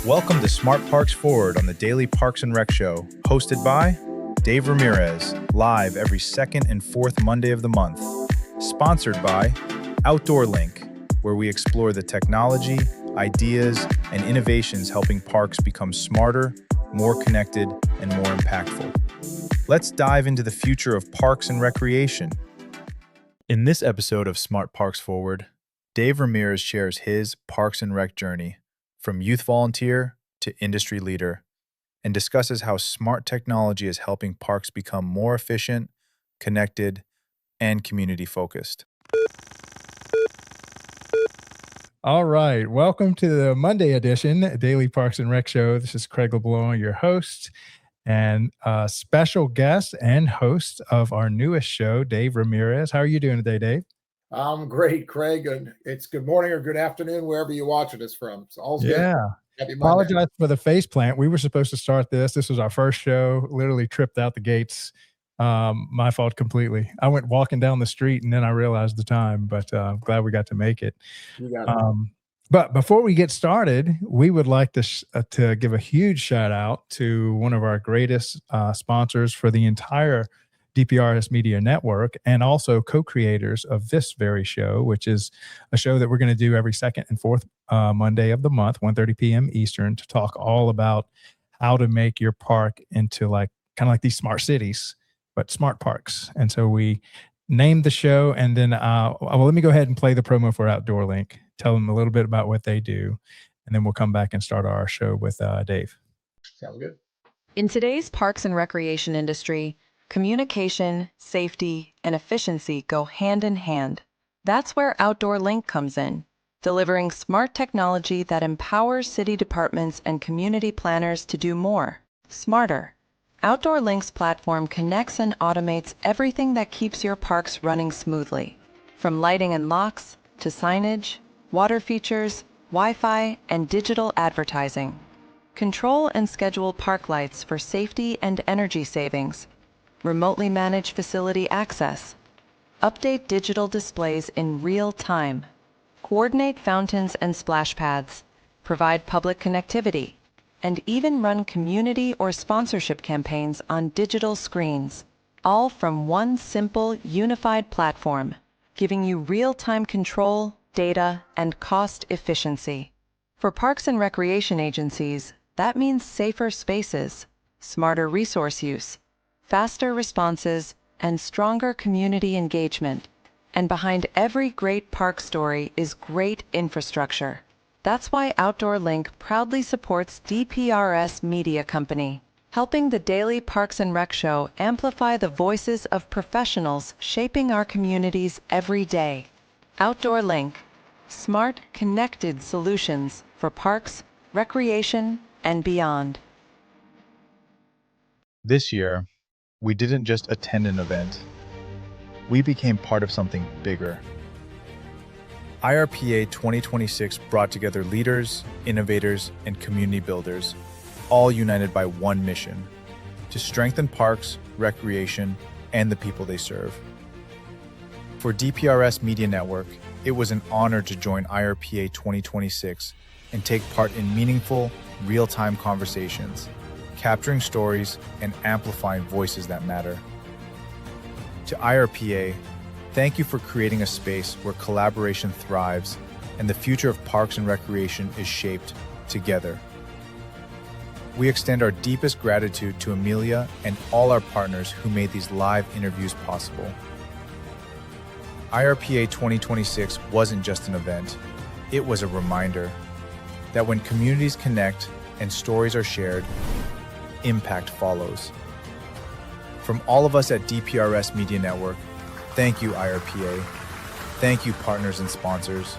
Welcome to Smart Parks Forward on the Daily Parks and Rec Show, hosted by Dave Ramirez, live every second and fourth Monday of the month. Sponsored by Outdoor Link, where we explore the technology, ideas, and innovations helping parks become smarter, more connected, and more impactful. Let's dive into the future of parks and recreation. In this episode of Smart Parks Forward, Dave Ramirez shares his Parks and Rec journey from youth volunteer to industry leader, and discusses how smart technology is helping parks become more efficient, connected, and community-focused. All right. Welcome to the Monday edition, Daily Parks and Rec Show. This is Craig LeBlanc, your host, and a special guest and host of our newest show, Dave Ramirez. How are you doing today, Dave? I'm great, Craig, and it's good morning or good afternoon, wherever you're watching us from. So all's good. Happy Monday. Apologize for the face plant. We were supposed to start this. This was our first show, literally tripped out the gates. My fault completely. I went walking down the street and then I realized the time, but I'm glad we got to make it. You got it. But before we get started, we would like to give a huge shout out to one of our greatest sponsors for the entire DPRS Media Network, and also co-creators of this very show, which is a show that we're going to do every second and fourth Monday of the month, 1:30 p.m. Eastern, to talk all about how to make your park into kind of like these smart cities, but smart parks. And so we named the show, and then let me go ahead and play the promo for Outdoor Link, tell them a little bit about what they do, and then we'll come back and start our show with Dave. Sounds good. In today's parks and recreation industry, communication, safety, and efficiency go hand in hand. That's where Outdoor Link comes in, delivering smart technology that empowers city departments and community planners to do more, smarter. Outdoor Link's platform connects and automates everything that keeps your parks running smoothly, from lighting and locks to signage, water features, Wi-Fi, and digital advertising. Control and schedule park lights for safety and energy savings. Remotely manage facility access, update digital displays in real time, coordinate fountains and splash pads, provide public connectivity, and even run community or sponsorship campaigns on digital screens, all from one simple, unified platform, giving you real-time control, data, and cost efficiency. For parks and recreation agencies, that means safer spaces, smarter resource use, faster responses, and stronger community engagement. And behind every great park story is great infrastructure. That's why Outdoor Link proudly supports DPRS Media Company, helping the Daily Parks and Rec Show amplify the voices of professionals shaping our communities every day. Outdoor Link, smart, connected solutions for parks, recreation, and beyond. This year, we didn't just attend an event. We became part of something bigger. IRPA 2026 brought together leaders, innovators, and community builders, all united by one mission: to strengthen parks, recreation, and the people they serve. For DPRS Media Network, it was an honor to join IRPA 2026 and take part in meaningful, real-time conversations, capturing stories and amplifying voices that matter. To IRPA, thank you for creating a space where collaboration thrives and the future of parks and recreation is shaped together. We extend our deepest gratitude to Amelia and all our partners who made these live interviews possible. IRPA 2026 wasn't just an event, it was a reminder that when communities connect and stories are shared, impact follows. From all of us at DPRS Media Network, thank you, IRPA. Thank you, partners and sponsors.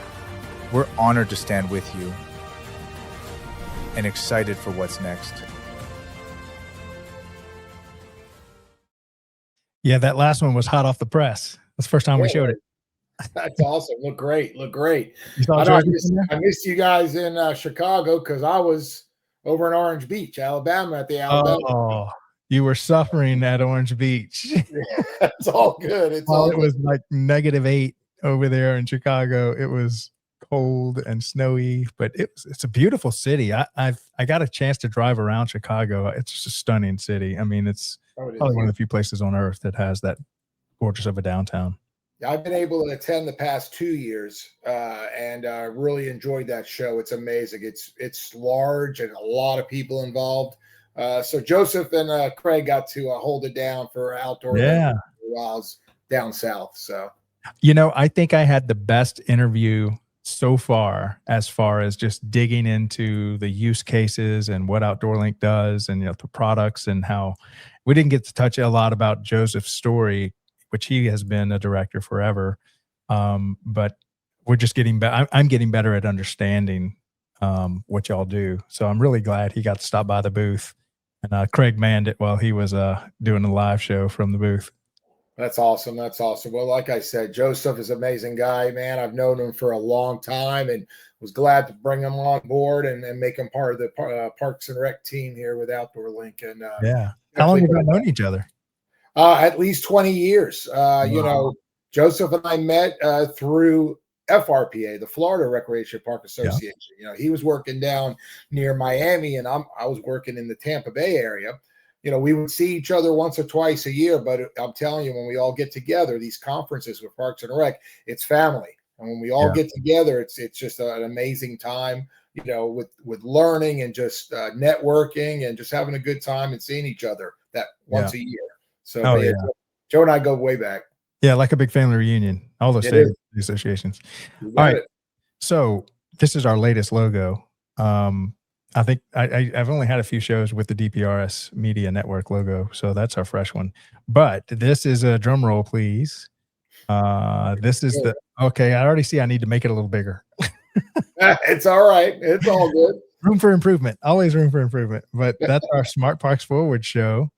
We're honored to stand with you and excited for what's next. Yeah, that last one was hot off the press. That's the first time we showed it. That's awesome. Look great. You saw I missed you guys in Chicago because I was over in Orange Beach, Alabama, at the Alabama. Oh, you were suffering at Orange Beach. It's all good. It was like -8 over there in Chicago. It was cold and snowy, but it's a beautiful city. I got a chance to drive around Chicago. It's just a stunning city. I mean, it's Oh, it is. probably one of the few places on earth that has that gorgeous of a downtown. Yeah, I've been able to attend the past 2 years, and really enjoyed that show. It's amazing. It's large and a lot of people involved. So Joseph and Craig got to hold it down for Outdoor Link Yeah. while I was down south. So I think I had the best interview so far as just digging into the use cases and what Outdoor Link does and the products and how we didn't get to touch a lot about Joseph's story, which he has been a director forever. But we're just getting better. I'm getting better at understanding what y'all do. So I'm really glad he got to stop by the booth, and Craig manned it while he was doing a live show from the booth. that's awesome. That's awesome. Well, like I said, Joseph is an amazing guy, man. I've known him for a long time and was glad to bring him on board and make him part of the Parks and Rec team here with Outdoor Link. And Yeah. How long have you known each other? At least 20 years. Wow. Joseph and I met through FRPA, the Florida Recreation Park Association. He was working down near Miami, and I was working in the Tampa Bay area. We would see each other once or twice a year, but I'm telling you, when we all get together, these conferences with Parks and Rec, it's family. And when we all get together, it's just an amazing time, with learning and just networking and just having a good time and seeing each other that once a year. So Joe and I go way back. Yeah, like a big family reunion. All those state associations. All right. So this is our latest logo. I think I've only had a few shows with the DPRS Media Network logo, so that's our fresh one. But this is a drum roll, please. This is okay. I already see I need to make it a little bigger. It's all right. It's all good. Room for improvement. Always room for improvement. But that's our Smart Parks Forward show.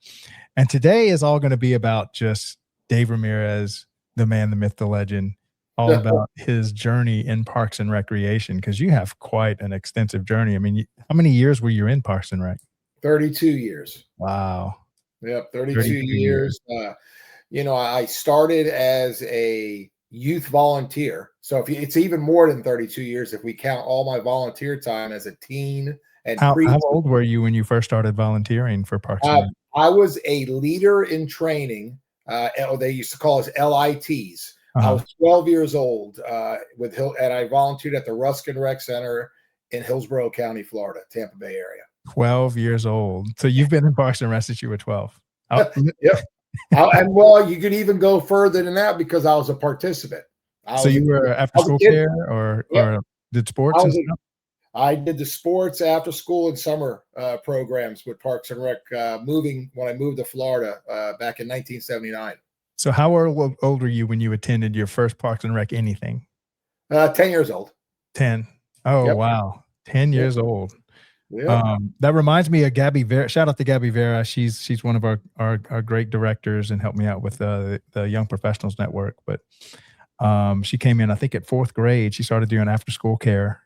And today is all going to be about just Dave Ramirez, the man, the myth, the legend, all about his journey in Parks and Recreation, because you have quite an extensive journey. I mean, how many years were you in Parks and Rec? 32 years. Wow. Yep, 32 years. I started as a youth volunteer. So it's even more than 32 years if we count all my volunteer time as a teen. And how old were you when you first started volunteering for Parks and Rec? I was a leader in training. They used to call us LITs. I was 12 years old and I volunteered at the Ruskin Rec Center in Hillsborough County, Florida, Tampa Bay area. 12 years old. So you've been in Parks and Rec since you were 12. Yep. And well, you could even go further than that because I was a participant. So you were after school care or did sports and stuff? I did the sports, after school, and summer programs with Parks and Rec when I moved to Florida back in 1979. So how old were you when you attended your first Parks and Rec anything? 10 years old. 10. Oh, wow. 10 years old. Yeah. That reminds me of Gabby Vera. Shout out to Gabby Vera. She's one of our great directors and helped me out with the Young Professionals Network. But she came in, I think, at 4th grade. She started doing after school care.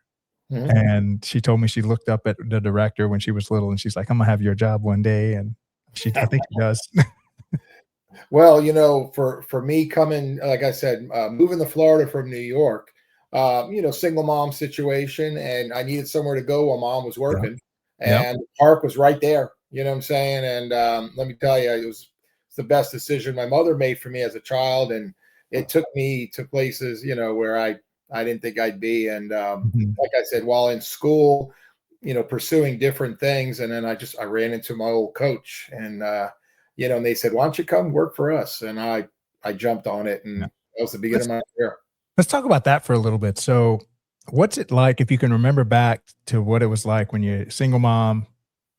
Mm-hmm. And she told me she looked up at the director when she was little, and she's like, "I'm gonna have your job one day." And I think she does. Well, for me coming, like I said, moving to Florida from New York, single mom situation, and I needed somewhere to go while mom was working, and the park was right there. You know what I'm saying? And let me tell you, it's the best decision my mother made for me as a child, and it took me to places, where I didn't think I'd be. And like I said, while in school, pursuing different things, and then I ran into my old coach, and and they said, "Why don't you come work for us?" And I jumped on it, and that was the beginning of my career. Let's talk about that for a little bit. So what's it like, if you can remember back to what it was like when you're a single mom,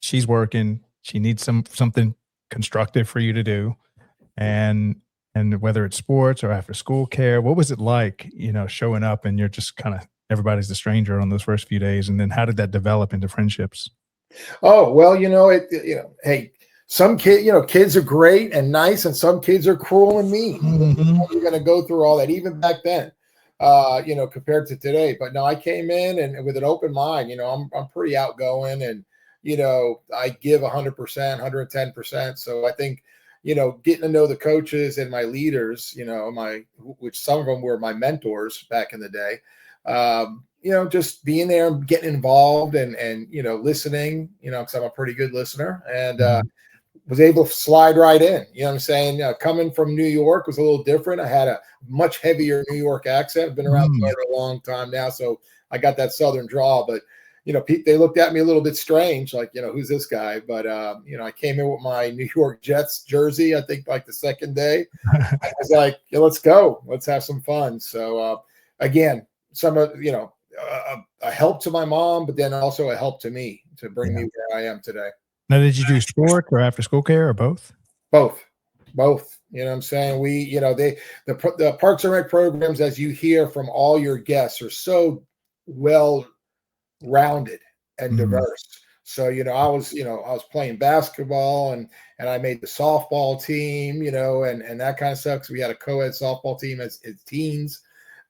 she's working, she needs something constructive for you to do, and whether it's sports or after school care, what was it like, showing up and you're just kind of, everybody's a stranger on those first few days? And then how did that develop into friendships? Oh, well, hey, some kids are great and nice, and some kids are cruel and mean. Mm-hmm. You're going to go through all that, even back then, compared to today. But no, I came in and with an open mind. I'm pretty outgoing, and I give 100%, 110%. So I think, getting to know the coaches and my leaders, which some of them were my mentors back in the day, just being there and getting involved and listening, because I'm a pretty good listener, and was able to slide right in. You know what I'm saying? Coming from New York was a little different. I had a much heavier New York accent. I've been around for a long time now, so I got that Southern drawl. But they looked at me a little bit strange, like, who's this guy? But I came in with my New York Jets jersey. I think like the second day, I was like, let's go, let's have some fun. So again, some of a help to my mom, but then also a help to me to bring me where I am today. Now, did you do sports or after school care or both? Both. You know what I'm saying? We, the Parks and Rec programs, as you hear from all your guests, are so well rounded and diverse. So, I was playing basketball and I made the softball team, and that kind of stuff, because we had a co-ed softball team as teens.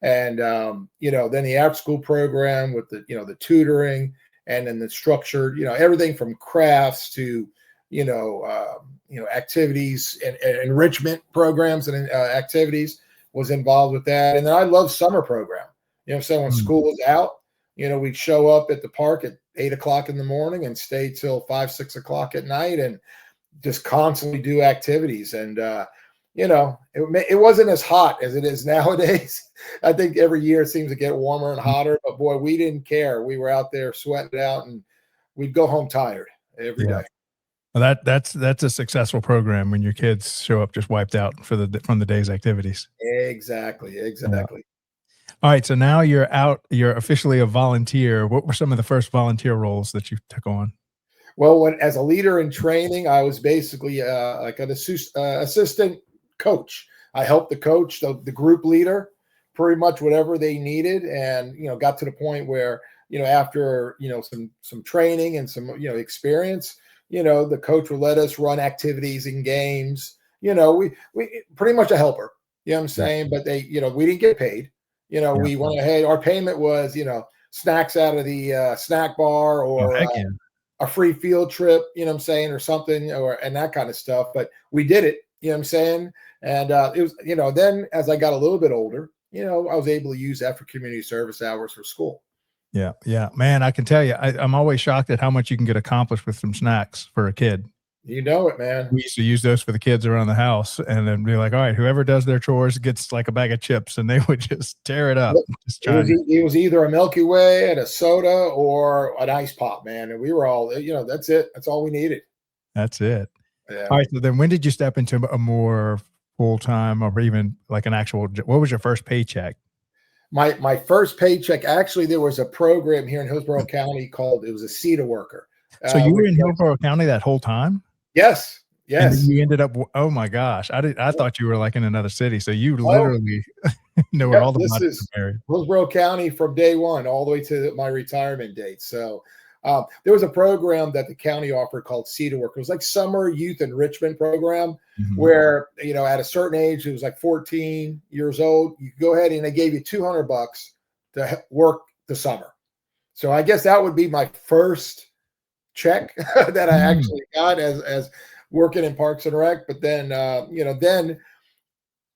And, then the after school program with the tutoring, and then the structured, everything from crafts to, activities and enrichment programs and activities was involved with that. And then I love summer program. When school was out, we'd show up at the park at 8 o'clock in the morning and stay till 5, 6 o'clock at night and just constantly do activities. And, it wasn't as hot as it is nowadays. I think every year it seems to get warmer and hotter, but boy, we didn't care. We were out there sweating it out, and we'd go home tired every day. Well, that's a successful program when your kids show up just wiped out from the day's activities. Exactly. Yeah. All right. So now you're out, you're officially a volunteer. What were some of the first volunteer roles that you took on? Well, as a leader in training, I was basically like an assistant coach. I helped the coach, the group leader, pretty much whatever they needed, and got to the point where after some training and some experience, the coach would let us run activities and games. We pretty much a helper. You know what I'm saying? But they we didn't get paid. We went ahead. Our payment was snacks out of the snack bar, or a free field trip. You know what I'm saying, or something, and that kind of stuff. But we did it. You know what I'm saying? And it was, then as I got a little bit older, I was able to use that for community service hours for school. Yeah. Yeah, man, I can tell you, I'm always shocked at how much you can get accomplished with some snacks for a kid. You know it, man. We used to use those for the kids around the house, and then be like, all right, whoever does their chores gets like a bag of chips, and they would just tear it up. It was either a Milky Way and a soda or an ice pop, man. And we were all, that's it. That's all we needed. That's it. Yeah. All right. So then when did you step into a more full-time, or even like an actual, what was your first paycheck? My first paycheck, actually, there was a program here in Hillsborough County called, it was a CETA worker. So you were in Hillsborough County that whole time? Yes. And then you ended up, oh my gosh, I thought you were like in another city. So you literally know where all the money is married. Hillsborough County from day one all the way to my retirement date. So there was a program that the county offered called CETA Work. It was like summer youth enrichment program, where, at a certain age, it was like 14 years old, you could go ahead and they gave you $200 to work the summer. So I guess that would be my first check that I actually got as working in Parks and Rec. But then, then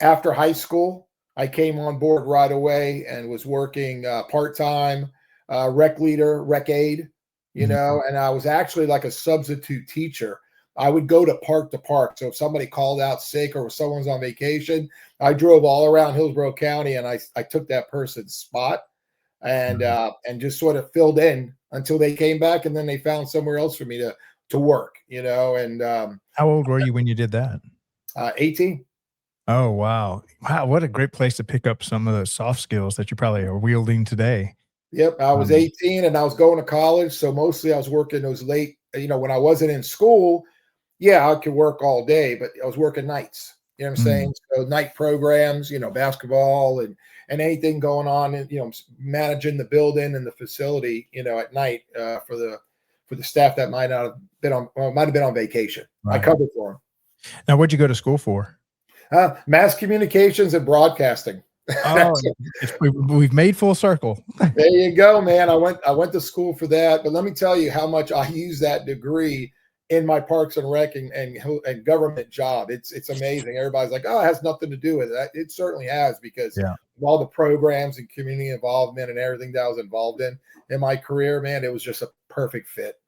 after high school, I came on board right away and was working part-time rec leader, rec aide. And I was actually like a substitute teacher. I would go to park. So if somebody called out sick or someone's on vacation, I drove all around Hillsborough County and I took that person's spot and just sort of filled in until they came back, and then they found somewhere else for me to work, and how old were you when you did that? 18. Oh, wow. Wow. What a great place to pick up some of the soft skills that you probably are wielding today. Yep. I was 18 and I was going to college. So mostly I was working those late, when I wasn't in school, I could work all day, but I was working nights, you know what I'm saying? So night programs, basketball and anything going on, and, managing the building and the facility, at night for the staff that might have been on vacation. Right. I covered for them. Now, what'd you go to school for? Mass communications and broadcasting. Oh, we've made full circle. There you go, man. I went to school for that, but let me tell you how much I use that degree in my Parks and Rec and government job. It's amazing. Everybody's like, oh, it has nothing to do with it. It certainly has, because Yeah. of all the programs and community involvement and everything that I was involved in my career, man, it was just a perfect fit.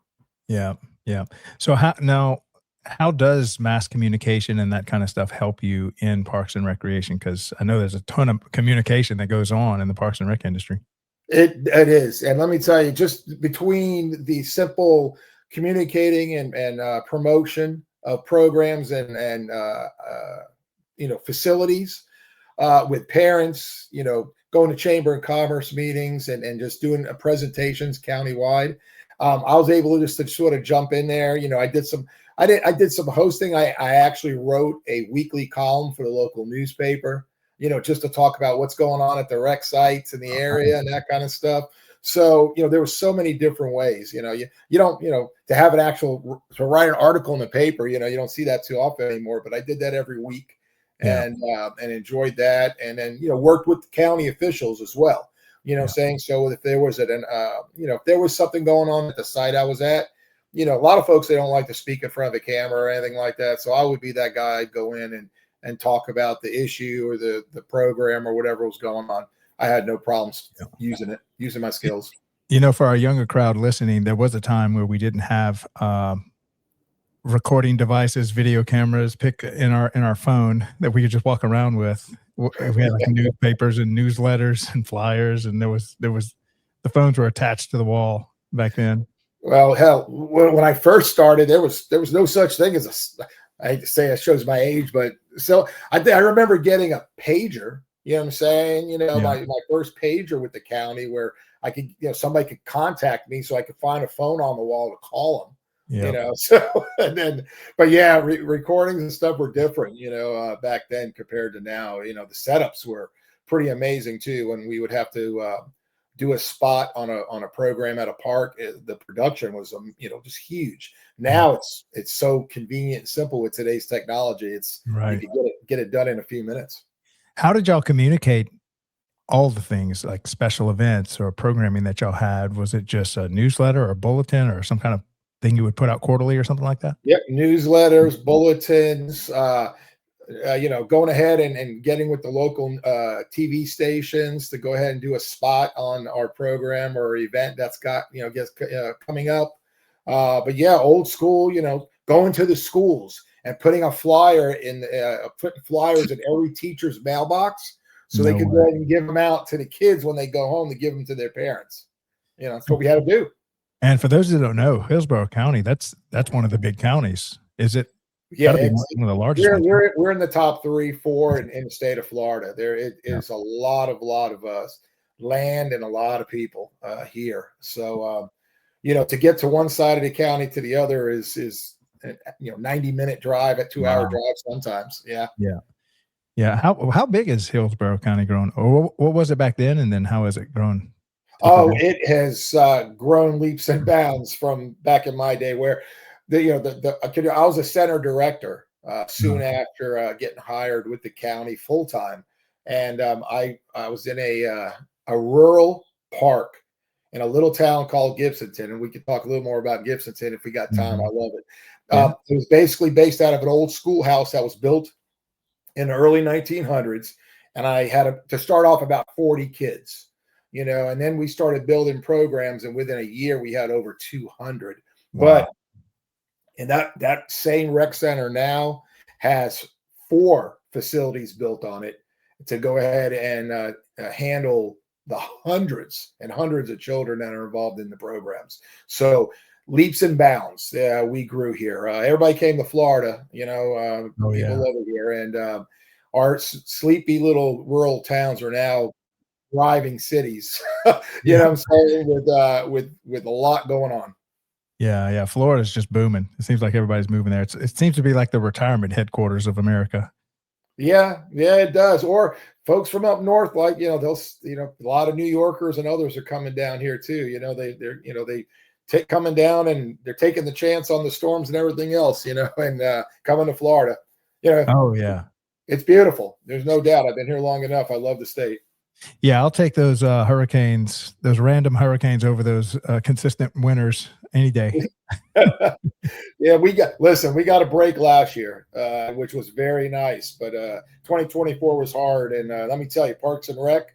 Yeah. Yeah. So how does mass communication and that kind of stuff help you in Parks and Recreation? Because I know there's a ton of communication that goes on in the Parks and Rec industry. It is. And let me tell you, just between the simple communicating and promotion of programs and facilities with parents, going to chamber and commerce meetings and just doing presentations countywide. I was able to just sort of jump in there. I did some hosting. I actually wrote a weekly column for the local newspaper, just to talk about what's going on at the rec sites in the area and that kind of stuff. So, there were so many different ways, you don't, to have to write an article in the paper, you don't see that too often anymore, but I did that every week and enjoyed that. And then, worked with the county officials as well, saying, so if there was if there was something going on at the site I was at, a lot of folks, they don't like to speak in front of the camera or anything like that. So I would be that guy. I'd go in and talk about the issue or the program or whatever was going on. I had no problems using my skills. For our younger crowd listening, there was a time where we didn't have recording devices, video cameras, pick in our phone that we could just walk around with. We had like newspapers and newsletters and flyers, and there was the phones were attached to the wall back then. Well, hell, when I first started, there was no such thing as I hate to say it shows my age, but so I remember getting a pager. You know what I'm saying? My first pager with the county, where I could, somebody could contact me, so I could find a phone on the wall to call them. Yeah. So and then, but yeah, recordings and stuff were different, back then compared to now. The setups were pretty amazing too. When we would have to do a spot on a program at a park, the production was just huge. Now it's so convenient and simple with today's technology. It's right. You can get it done in a few minutes. How did y'all communicate all the things like special events or programming that y'all had? Was it just a newsletter or a bulletin or some kind of thing you would put out quarterly or something like that? Yep, newsletters, bulletins, going ahead and getting with the local TV stations to go ahead and do a spot on our program or event that's got, coming up. But yeah, old school, going to the schools and putting a flyer putting flyers in every teacher's mailbox so they could go ahead and give them out to the kids when they go home to give them to their parents. That's what we had to do. And for those that don't know, Hillsborough County, that's one of the big counties. Is it? Yeah, one of the largest. We're in the top 3-4 in the state of Florida. There is a lot of us land and a lot of people here. So to get to one side of the county to the other is 90-minute drive, a 2-hour drive sometimes. Yeah. How big is Hillsborough County grown, or what was it back then, and then how has it grown? Oh, it has grown leaps and bounds from back in my day, where I was a center director soon after getting hired with the county full time, and I was in a rural park in a little town called Gibsonton, and we could talk a little more about Gibsonton if we got time. I love it. It was basically based out of an old schoolhouse that was built in the early 1900s, and I had to start off about 40 kids. And then we started building programs, and within a year we had over 200. Wow. And that same rec center now has 4 facilities built on it to go ahead and handle the hundreds and hundreds of children that are involved in the programs. So leaps and bounds. We grew here. Everybody came to Florida, people over here, and our sleepy little rural towns are now thriving cities. You know what I'm saying, with a lot going on. Yeah. Florida's just booming. It seems like everybody's moving there. It seems to be like the retirement headquarters of America. Yeah, it does. Or folks from up north, like they'll a lot of New Yorkers and others are coming down here too. They're coming down, and they're taking the chance on the storms and everything else. And coming to Florida. Oh yeah, it's beautiful. There's no doubt. I've been here long enough. I love the state. Yeah, I'll take those hurricanes, those random hurricanes over those consistent winters any day. Yeah, we got a break last year, which was very nice. But 2024 was hard, and let me tell you, Parks and Rec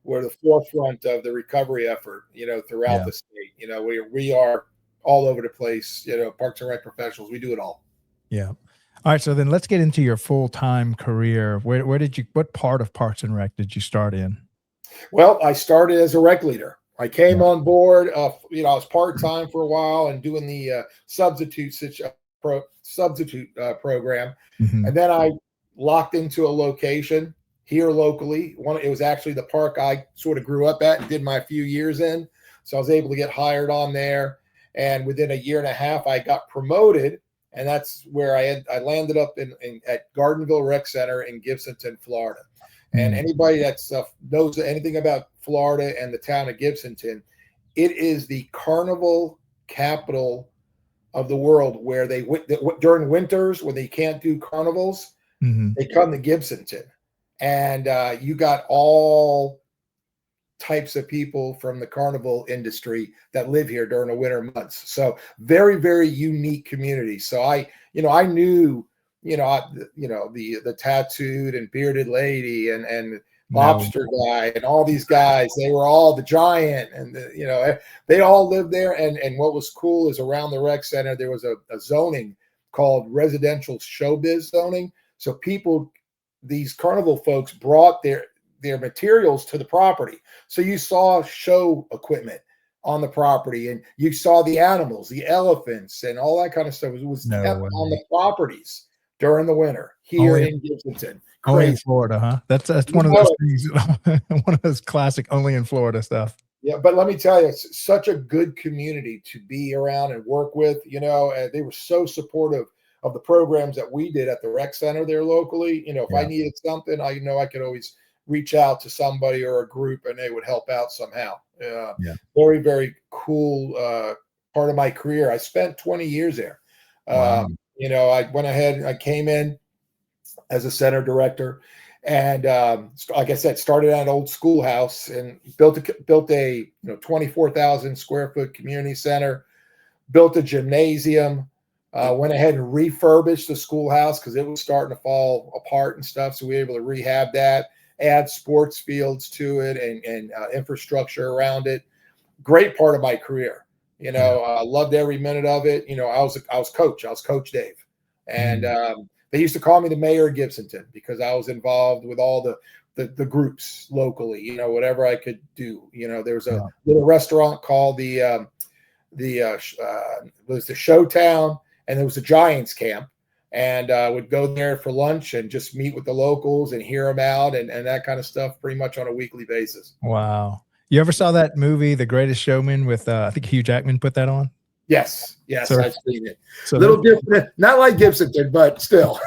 were the forefront of the recovery effort. Throughout Yeah. the state. We are all over the place. Parks and Rec professionals. We do it all. Yeah. All right. So then let's get into your full-time career. What part of Parks and Rec did you start in? Well, I started as a rec leader. I came Yeah. on board. I was part time for a while and doing the substitute program, Mhm. and then I locked into a location here locally. It was actually the park I sort of grew up at and did my few years in, so I was able to get hired on there. And within a year and a half, I got promoted, and that's where I landed up at Gardenville Rec Center in Gibsonton, Florida. And anybody that knows anything about Florida and the town of Gibsonton, it is the carnival capital of the world, where during winters when they can't do carnivals, Mhm. they come to Gibsonton, and you got all types of people from the carnival industry that live here during the winter months. So very, very unique community. So I knew, the tattooed and bearded lady and lobster guy and all these guys. They were all the giant, and they all lived there. And what was cool is around the rec center there was a zoning called residential showbiz zoning. So these carnival folks brought their materials to the property. So you saw show equipment on the property, and you saw the animals, the elephants, and all that kind of stuff. It was kept on the properties during the winter here in Gibsonton. Only in Florida, huh? That's one of those things, one of those classic only in Florida stuff. Yeah, but let me tell you, it's such a good community to be around and work with. And they were so supportive of the programs that we did at the rec center there locally. If I needed something, I could always reach out to somebody or a group, and they would help out somehow. Very, very cool part of my career. I spent 20 years there. Wow. I went ahead and I came in as a center director, and like I said, started at an old schoolhouse and built a 24,000 square foot community center, built a gymnasium, went ahead and refurbished the schoolhouse because it was starting to fall apart and stuff. So we were able to rehab that, add sports fields to it, and infrastructure around it. Great part of my career. I loved every minute of it. I was Coach Dave, and they used to call me the mayor of Gibsonton because I was involved with all the groups locally. Whatever I could do. There was a little restaurant called was the Showtown, and there was a Giants camp, and would go there for lunch and just meet with the locals and hear them out and that kind of stuff pretty much on a weekly basis. Wow. You ever saw that movie, The Greatest Showman, with I think Hugh Jackman put that on? Yes, So- I've seen it. So Little different, not like Gibsonton, but still.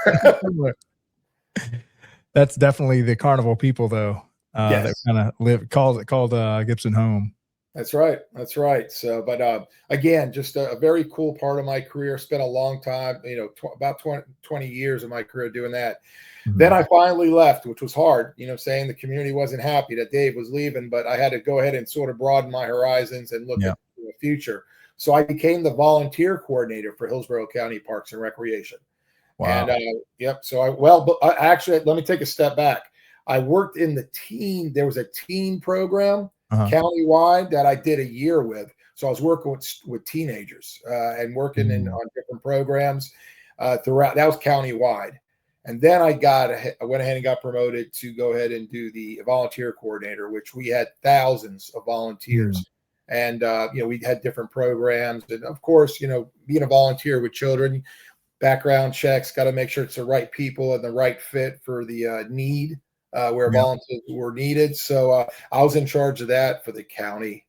That's definitely the carnival people, though. That Yes. kind of called Gibson home. That's right. So, but again, just a very cool part of my career. Spent a long time, about 20 years of my career doing that. Then I finally left, which was hard, saying the community wasn't happy that Dave was leaving, but I had to go ahead and sort of broaden my horizons and look at the future. So I became the volunteer coordinator for Hillsborough County Parks and Recreation. Wow. And so actually, let me take a step back. I worked in there was a teen program countywide that I did a year with. So I was working with teenagers and working on different programs throughout. That was countywide. And then I went ahead and got promoted to go ahead and do the volunteer coordinator, which we had thousands of volunteers. And, we had different programs. And of course, being a volunteer with children, background checks, got to make sure it's the right people and the right fit for the need where volunteers were needed. So I was in charge of that for the county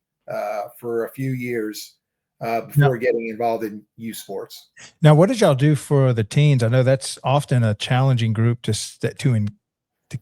for a few years before getting involved in youth sports. Now, what did y'all do for the teens? I know that's often a challenging group to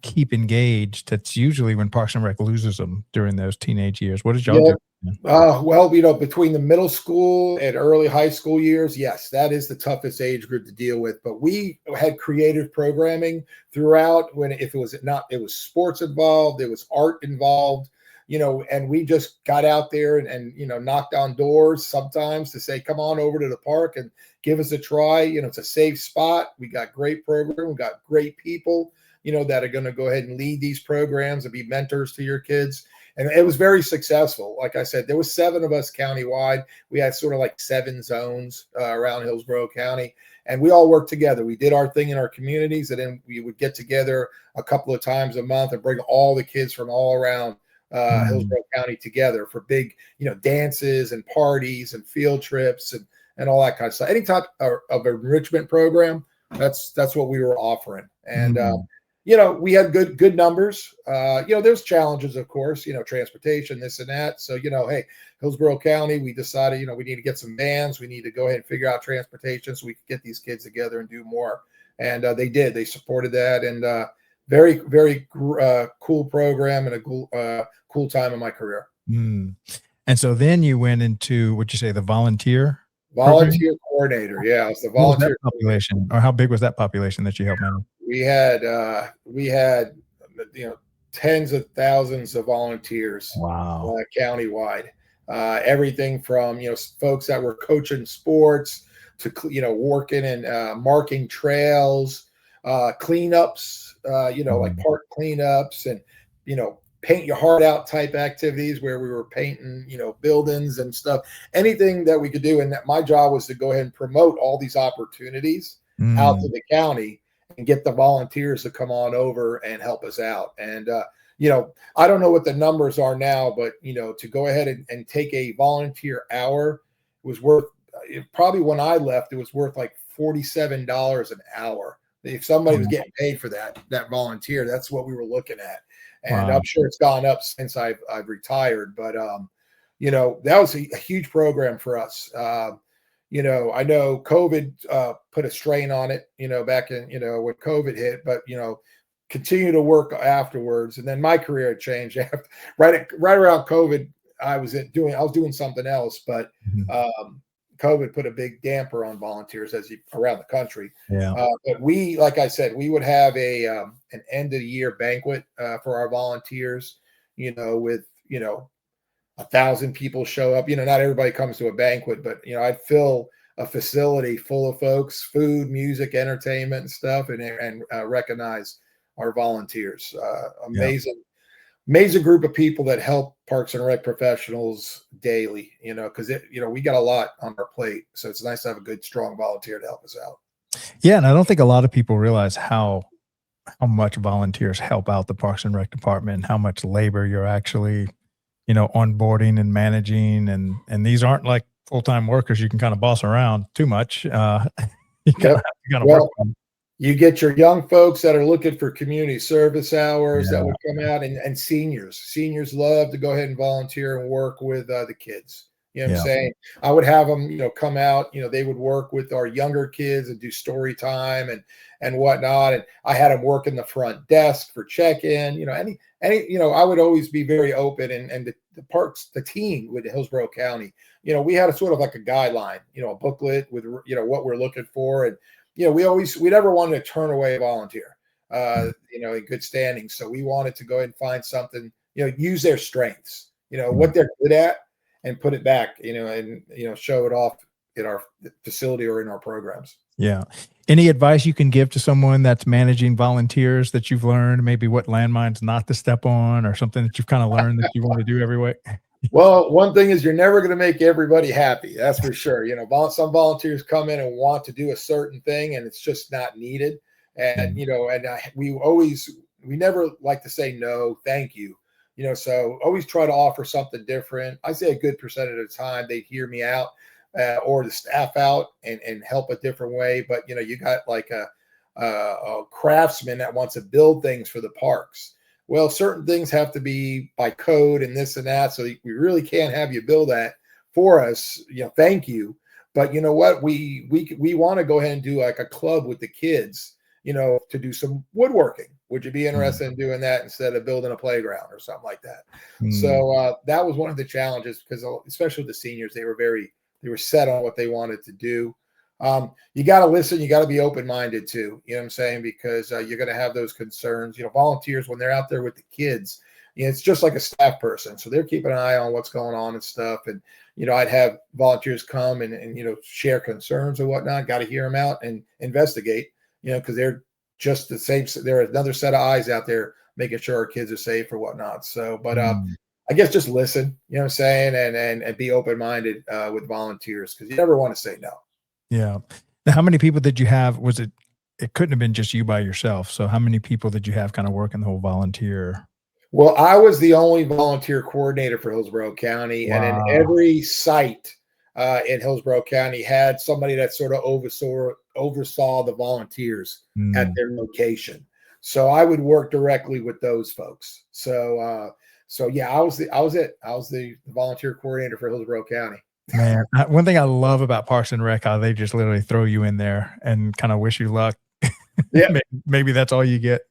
keep engaged. That's usually when Parks and Rec loses them during those teenage years. What did y'all do? Well, between the middle school and early high school years, yes, that is the toughest age group to deal with. But we had creative programming throughout. It was sports involved, there was art involved. and we just got out there and knocked on doors sometimes to say, come on over to the park and give us a try. It's a safe spot. We got great program. We got great people, that are going to go ahead and lead these programs and be mentors to your kids. And it was very successful. Like I said, there was 7 of us countywide. We had sort of like 7 zones around Hillsborough County, and we all worked together. We did our thing in our communities, and then we would get together a couple of times a month and bring all the kids from all around Hillsborough County together for big, dances and parties and field trips and all that kind of stuff. Any type of enrichment program, that's what we were offering. And we had good numbers. There's challenges, of course, transportation, this and that. So, hey, Hillsborough County, we decided, we need to get some vans. We need to go ahead and figure out transportation so we could get these kids together and do more. And they did. They supported that. And very, very cool program and a cool time in my career. And so then you went into, what'd you say, the volunteer coordinator? Yeah, it's the volunteer population, or how big was that population that you helped manage? We had tens of thousands of volunteers. Wow. Countywide, everything from folks that were coaching sports to working and marking trails, cleanups, like park cleanups and paint your heart out type activities where we were painting buildings and stuff, anything that we could do. And that my job was to go ahead and promote all these opportunities out to the county and get the volunteers to come on over and help us out. And I don't know what the numbers are now, but to go ahead and take a volunteer hour was worth, probably when I left, it was worth like $47 an hour. If somebody was getting paid for that volunteer, that's what we were looking at. And wow. I'm sure it's gone up since I've retired, but that was a huge program for us. I know COVID put a strain on it, back in, when COVID hit, but, continue to work afterwards. And then my career had changed after, right around COVID. I was doing something else, but COVID put a big damper on volunteers around the country. Yeah. But we, like I said, we would have an end of the year banquet for our volunteers, with, 1,000 people show up. Not everybody comes to a banquet, but, I'd fill a facility full of folks, food, music, entertainment and stuff, and recognize our volunteers. Amazing group of people that help Parks and Rec professionals daily, because we got a lot on our plate. So it's nice to have a good, strong volunteer to help us out. Yeah. And I don't think a lot of people realize how much volunteers help out the Parks and Rec department, and how much labor you're actually, onboarding and managing. And these aren't like full-time workers you can kind of boss around too much. You gotta work on them. You get your young folks that are looking for community service hours that would come out, and seniors. Seniors love to go ahead and volunteer and work with the kids. You know what I'm saying? I would have them, come out, they would work with our younger kids and do story time and whatnot. And I had them work in the front desk for check-in, any, I would always be very open, and the parks, the team with Hillsborough County, we had a sort of like a guideline, a booklet with, what we're looking for. And, we never wanted to turn away a volunteer, in good standing. So we wanted to go ahead and find something, use their strengths, what they're good at, and put it back, and, show it off in our facility or in our programs. Yeah. Any advice you can give to someone that's managing volunteers that you've learned, maybe what landmines not to step on, or something that you've kind of learned that you want to do every week? Well, one thing is you're never going to make everybody happy. That's for sure. Some volunteers come in and want to do a certain thing, and it's just not needed. And, we never like to say no, thank you. So always try to offer something different. I say a good percentage of the time they hear me out, or the staff out, and help a different way. But, you got like a craftsman that wants to build things for the parks. Well, certain things have to be by code and this and that. So we really can't have you build that for us. Thank you. But you know what? We want to go ahead and do like a club with the kids, to do some woodworking. Would you be interested in doing that instead of building a playground or something like that? So that was one of the challenges, because especially with the seniors, they were set on what they wanted to do. You got to listen. You got to be open-minded too. You know what I'm saying? Because you're going to have those concerns. Volunteers, when they're out there with the kids, it's just like a staff person. So they're keeping an eye on what's going on and stuff. And, I'd have volunteers come and share concerns and whatnot. Got to hear them out and investigate, because they're just the same. They're another set of eyes out there making sure our kids are safe or whatnot. So, but I guess just listen, what I'm saying, and be open-minded with volunteers, because you never want to say no. Yeah. Now, how many people did you have? It couldn't have been just you by yourself. So how many people did you have kind of working the whole volunteer? Well, I was the only volunteer coordinator for Hillsborough County. Wow. And in every site in Hillsborough County had somebody that sort of oversaw the volunteers at their location. So I would work directly with those folks. So yeah, I was the volunteer coordinator for Hillsborough County. Man, one thing I love about Parks and Rec, how they just literally throw you in there and kind of wish you luck. Yeah, maybe that's all you get.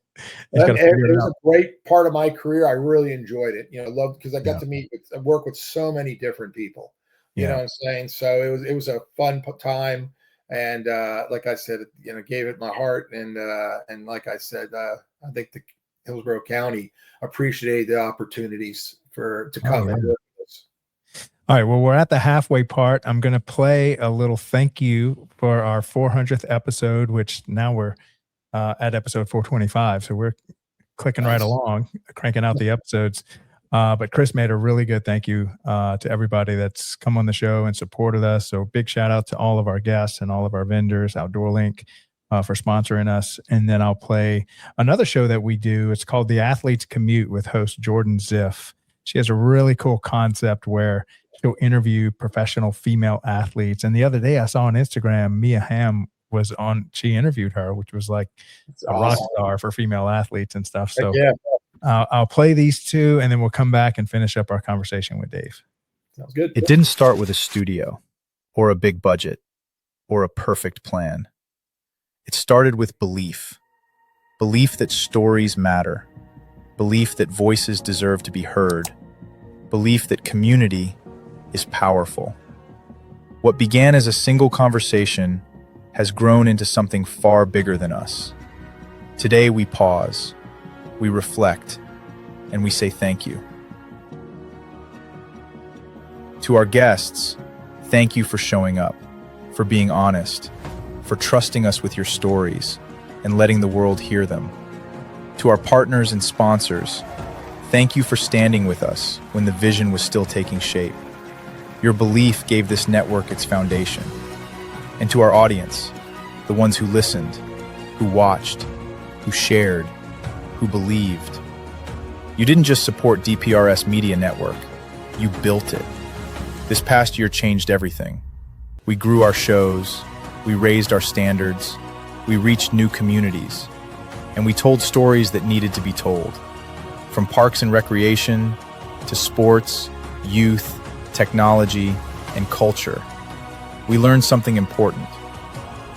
It was a great part of my career. I really enjoyed it. Loved, because I got to work with so many different people. You know what I'm saying? So it was a fun time, and like I said, gave it my heart, and like I said, I think the Hillsborough County appreciated the opportunities to come and work with us. All right. Well, we're at the halfway part. I'm going to play a little thank you for our 400th episode, which now we're at episode 425. So we're clicking right along, cranking out the episodes. But Chris made a really good thank you to everybody that's come on the show and supported us. So big shout out to all of our guests and all of our vendors, Outdoor Link, for sponsoring us. And then I'll play another show that we do. It's called The Athlete's Commute with host Jordan Ziff. She has a really cool concept where she'll interview professional female athletes. And the other day I saw on Instagram, Mia Hamm was on, she interviewed her, which was like a rock star for female athletes and stuff. So I'll play these two, and then we'll come back and finish up our conversation with Dave. Sounds good. It didn't start with a studio or a big budget or a perfect plan. It started with belief that stories matter, belief that voices deserve to be heard, belief that community is powerful. What began as a single conversation has grown into something far bigger than us. Today we pause, we reflect, and we say thank you. To our guests, thank you for showing up, for being honest, for trusting us with your stories and letting the world hear them. To our partners and sponsors, thank you for standing with us when the vision was still taking shape. Your belief gave this network its foundation. And to our audience, the ones who listened, who watched, who shared, who believed. You didn't just support DPRS Media Network, you built it. This past year changed everything. We grew our shows, we raised our standards, we reached new communities, and we told stories that needed to be told. From parks and recreation to sports, youth, technology, and culture. We learned something important.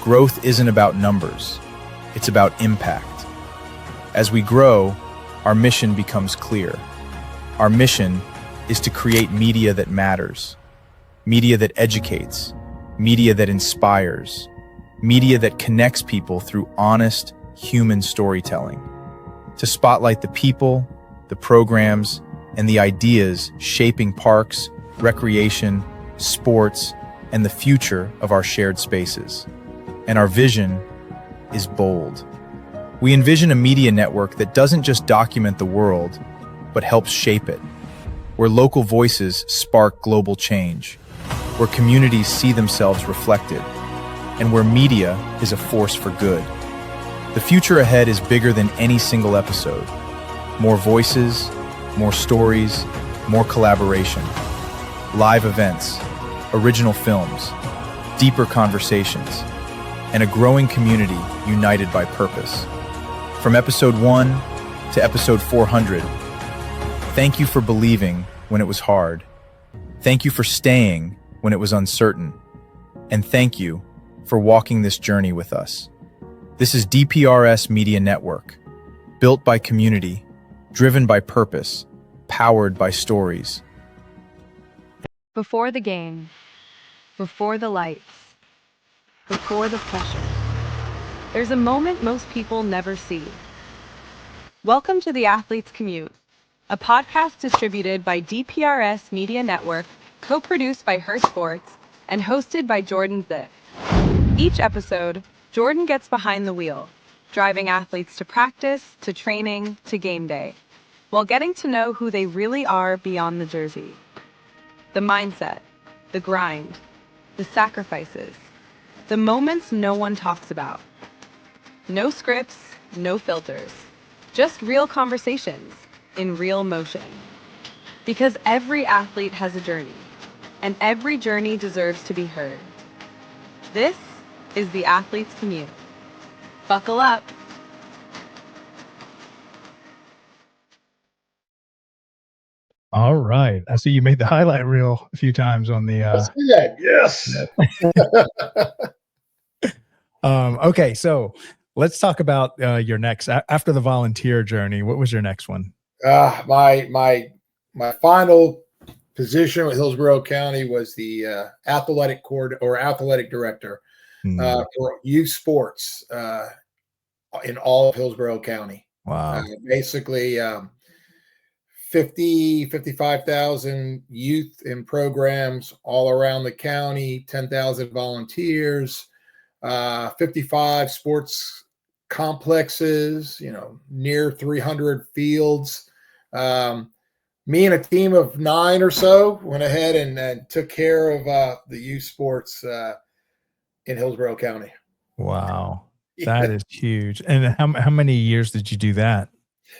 Growth isn't about numbers, it's about impact. As we grow, our mission becomes clear. Our mission is to create media that matters, media that educates, media that inspires, media that connects people through honest, human storytelling. To spotlight the people, the programs, and the ideas shaping parks, recreation, sports, and the future of our shared spaces. And our vision is bold. We envision a media network that doesn't just document the world, but helps shape it, where local voices spark global change, where communities see themselves reflected, and where media is a force for good. The future ahead is bigger than any single episode. More voices, more stories, more collaboration. Live events, original films, deeper conversations, and a growing community united by purpose. From episode 1 to episode 400, thank you for believing when it was hard. Thank you for staying when it was uncertain. And thank you for walking this journey with us. This is DPRS Media Network, built by community, driven by purpose, powered by stories. Before the game, before the lights, before the pressure, there's a moment most people never see. Welcome to The Athlete's Commute, a podcast distributed by DPRS Media Network, co-produced by Her Sports, and hosted by Jordan Ziff. Each episode, Jordan gets behind the wheel, driving athletes to practice, to training, to game day, while getting to know who they really are beyond the jersey. The mindset, the grind, the sacrifices, the moments no one talks about. No scripts, no filters, just real conversations in real motion. Because every athlete has a journey, and every journey deserves to be heard. This is the Athlete's Commute. Buckle up. All right. I see you made the highlight reel a few times on the Yes. okay, so let's talk about your next after the volunteer journey. What was your next one? My final position with Hillsborough County was the athletic director for youth sports in all of Hillsborough County. Wow. Basically 55,000 youth in programs all around the county, 10,000 volunteers, 55 sports complexes, near 300 fields. Me and a team of 9 or so went ahead and took care of the youth sports in Hillsborough County. Wow. That is huge. And how many years did you do that?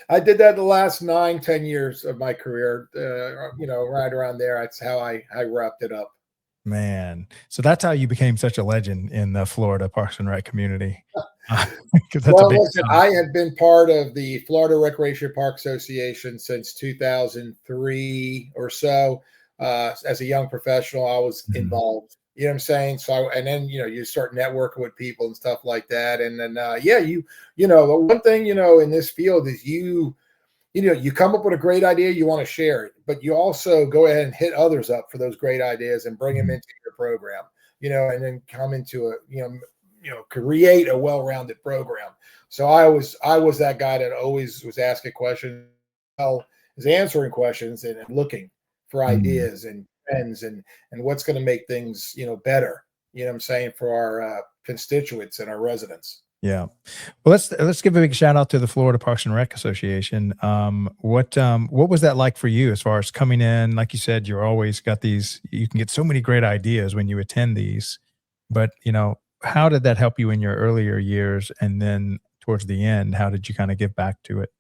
I did that the last 9-10 years of my career, right around there. That's how I wrapped it up. Man. So that's how you became such a legend in the Florida Parks and Rec community. Listen, I had been part of the Florida Recreation Park Association since 2003 or so. As a young professional, I was involved. You know what I'm saying? So, and then, you start networking with people and stuff like that. And then, the one thing, in this field is you come up with a great idea, you want to share it, but you also go ahead and hit others up for those great ideas and bring them into your program, and then come into create a well-rounded program. So I was that guy that always was asking questions, is answering questions and looking for ideas and trends and what's going to make things, better, what I'm saying, for our constituents and our residents. Yeah. Well, let's give a big shout out to the Florida Parks and Rec Association. What was that like for you as far as coming in? Like you said, you're always got these, you can get so many great ideas when you attend these, but how did that help you in your earlier years? And then towards the end, how did you kind of give back to it?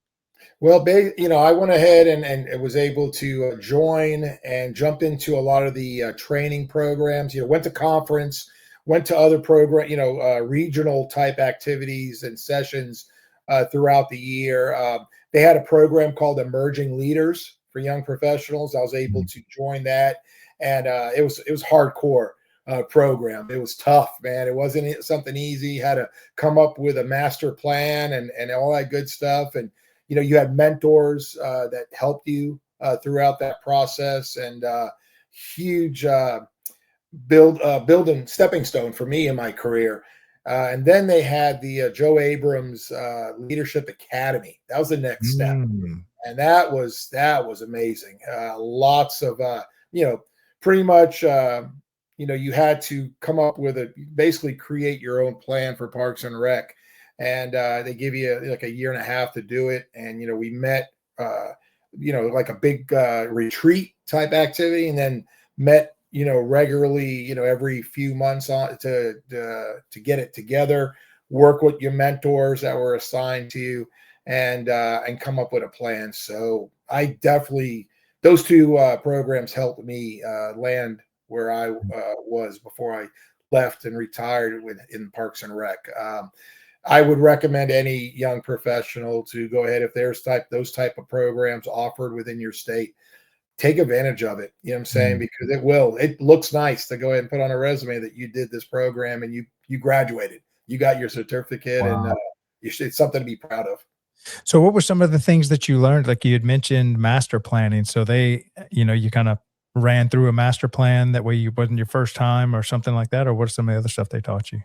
Well, I went ahead and was able to join and jump into a lot of the training programs, went to conference, went to other program, regional type activities and sessions throughout the year. They had a program called Emerging Leaders for young professionals. I was able to join that, and it was hardcore program. It was tough, man. It wasn't something easy. You had to come up with a master plan and all that good stuff. And you had mentors that helped you throughout that process, and huge building stepping stone for me in my career. And then they had the Joe Abrams Leadership Academy. That was the next step, and that was amazing. Lots of pretty much you had to come up with basically create your own plan for Parks and Rec, and they give you like a year and a half to do it. And we met like a big retreat type activity, and then met regularly, every few months to get it together, work with your mentors that were assigned to you, and come up with a plan. So I definitely, those two programs helped me land where I was before I left and retired in Parks and Rec. I would recommend any young professional to go ahead, if there's those type of programs offered within your state, take advantage of it. You know what I'm saying? Because it looks nice to go ahead and put on a resume that you did this program and you graduated, you got your certificate. Wow. And it's something to be proud of. So what were some of the things that you learned? Like you had mentioned master planning. So they, you kind of ran through a master plan. That way you wasn't your first time or something like that. Or what's some of the other stuff they taught you?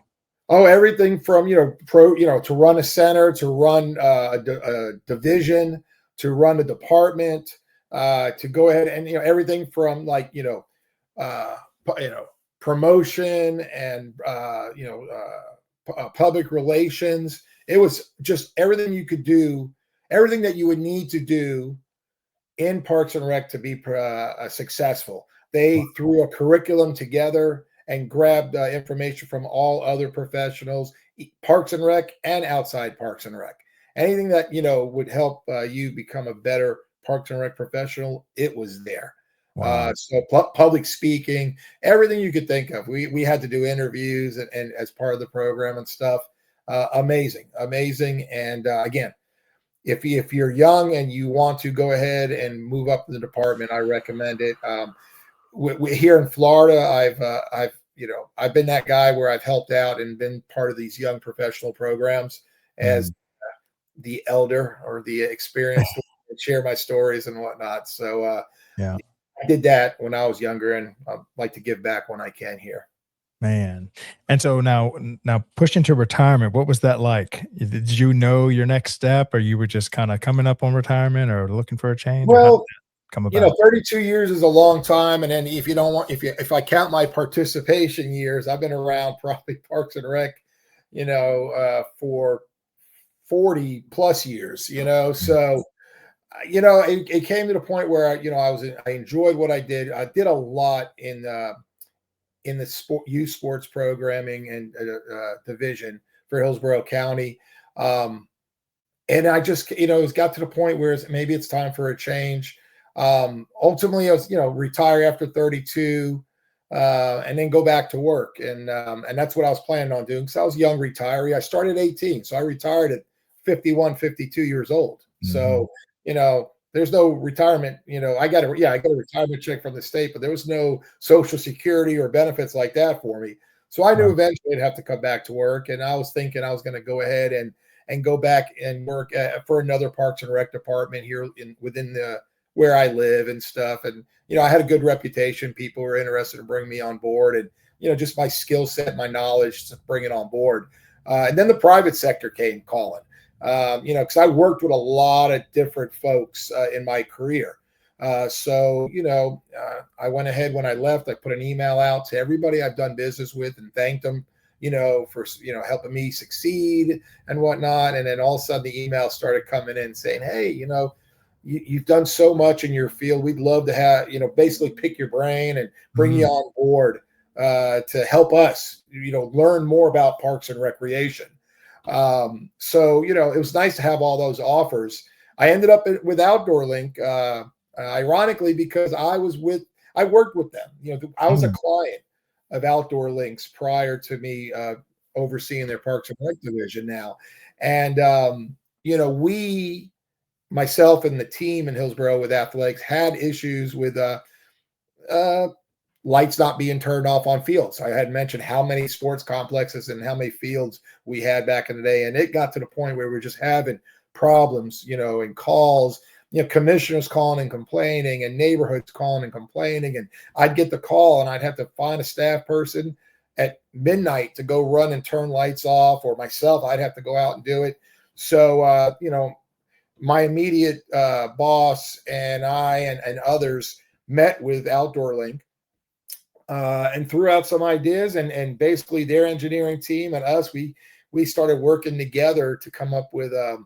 Oh, everything from, to run a center, to run a division, to run the department, to go ahead and, everything from like, promotion and, public relations. It was just everything you could do, everything that you would need to do in Parks and Rec to be successful. They threw a curriculum together and grabbed information from all other professionals, Parks and Rec and outside Parks and Rec. Anything that, would help you become a better Parks and Rec professional, it was there. Wow. So public speaking, everything you could think of. We had to do interviews and as part of the program and stuff. Amazing. And again, if you're young and you want to go ahead and move up in the department, I recommend it. We here in Florida, I've been that guy where I've helped out and been part of these young professional programs as the elder or the experienced to share my stories and whatnot. So yeah. I did that when I was younger, and I'd like to give back when I can here. Man. And so now push into retirement. What was that like? Did you know your next step, or you were just kind of coming up on retirement or looking for a change? Well, come about? 32 years is a long time. And then if I count my participation years, I've been around probably Parks and Rec, for 40 plus years, so, it came to the point where, I enjoyed what I did. I did a lot in the youth sports programming and division for Hillsborough County. And I just, it's got to the point where maybe it's time for a change. Ultimately, I was, retire after 32, and then go back to work. And that's what I was planning on doing. So I was a young retiree. I started at 18. So I retired at 51, 52 years old. So, there's no retirement, I got a retirement check from the state, but there was no Social Security or benefits like that for me. So I knew eventually I'd have to come back to work. And I was thinking I was going to go ahead and go back and work for another Parks and Rec department here within where I live and stuff. And, I had a good reputation. People were interested in bringing me on board, and, just my skill set, my knowledge to bring it on board. And then the private sector came calling. Because I worked with a lot of different folks in my career. So, I went ahead when I left, I put an email out to everybody I've done business with and thanked them, for, helping me succeed and whatnot. And then all of a sudden the email started coming in saying, hey, you've done so much in your field. We'd love to have, basically pick your brain and bring you on board to help us, learn more about Parks and Recreation. So, it was nice to have all those offers. I ended up with Outdoor Link, ironically, because I worked with them. I was a client of Outdoor Links prior to me overseeing their Parks and Rec division now. And, myself and the team in Hillsborough with athletics had issues with lights not being turned off on fields. I had mentioned how many sports complexes and how many fields we had back in the day. And it got to the point where we were just having problems, and calls, commissioners calling and complaining and neighborhoods calling and complaining. And I'd get the call and I'd have to find a staff person at midnight to go run and turn lights off, or myself, I'd have to go out and do it. So, my immediate boss and I and others met with Outdoor Link and threw out some ideas, and basically their engineering team and us, we started working together to come up with a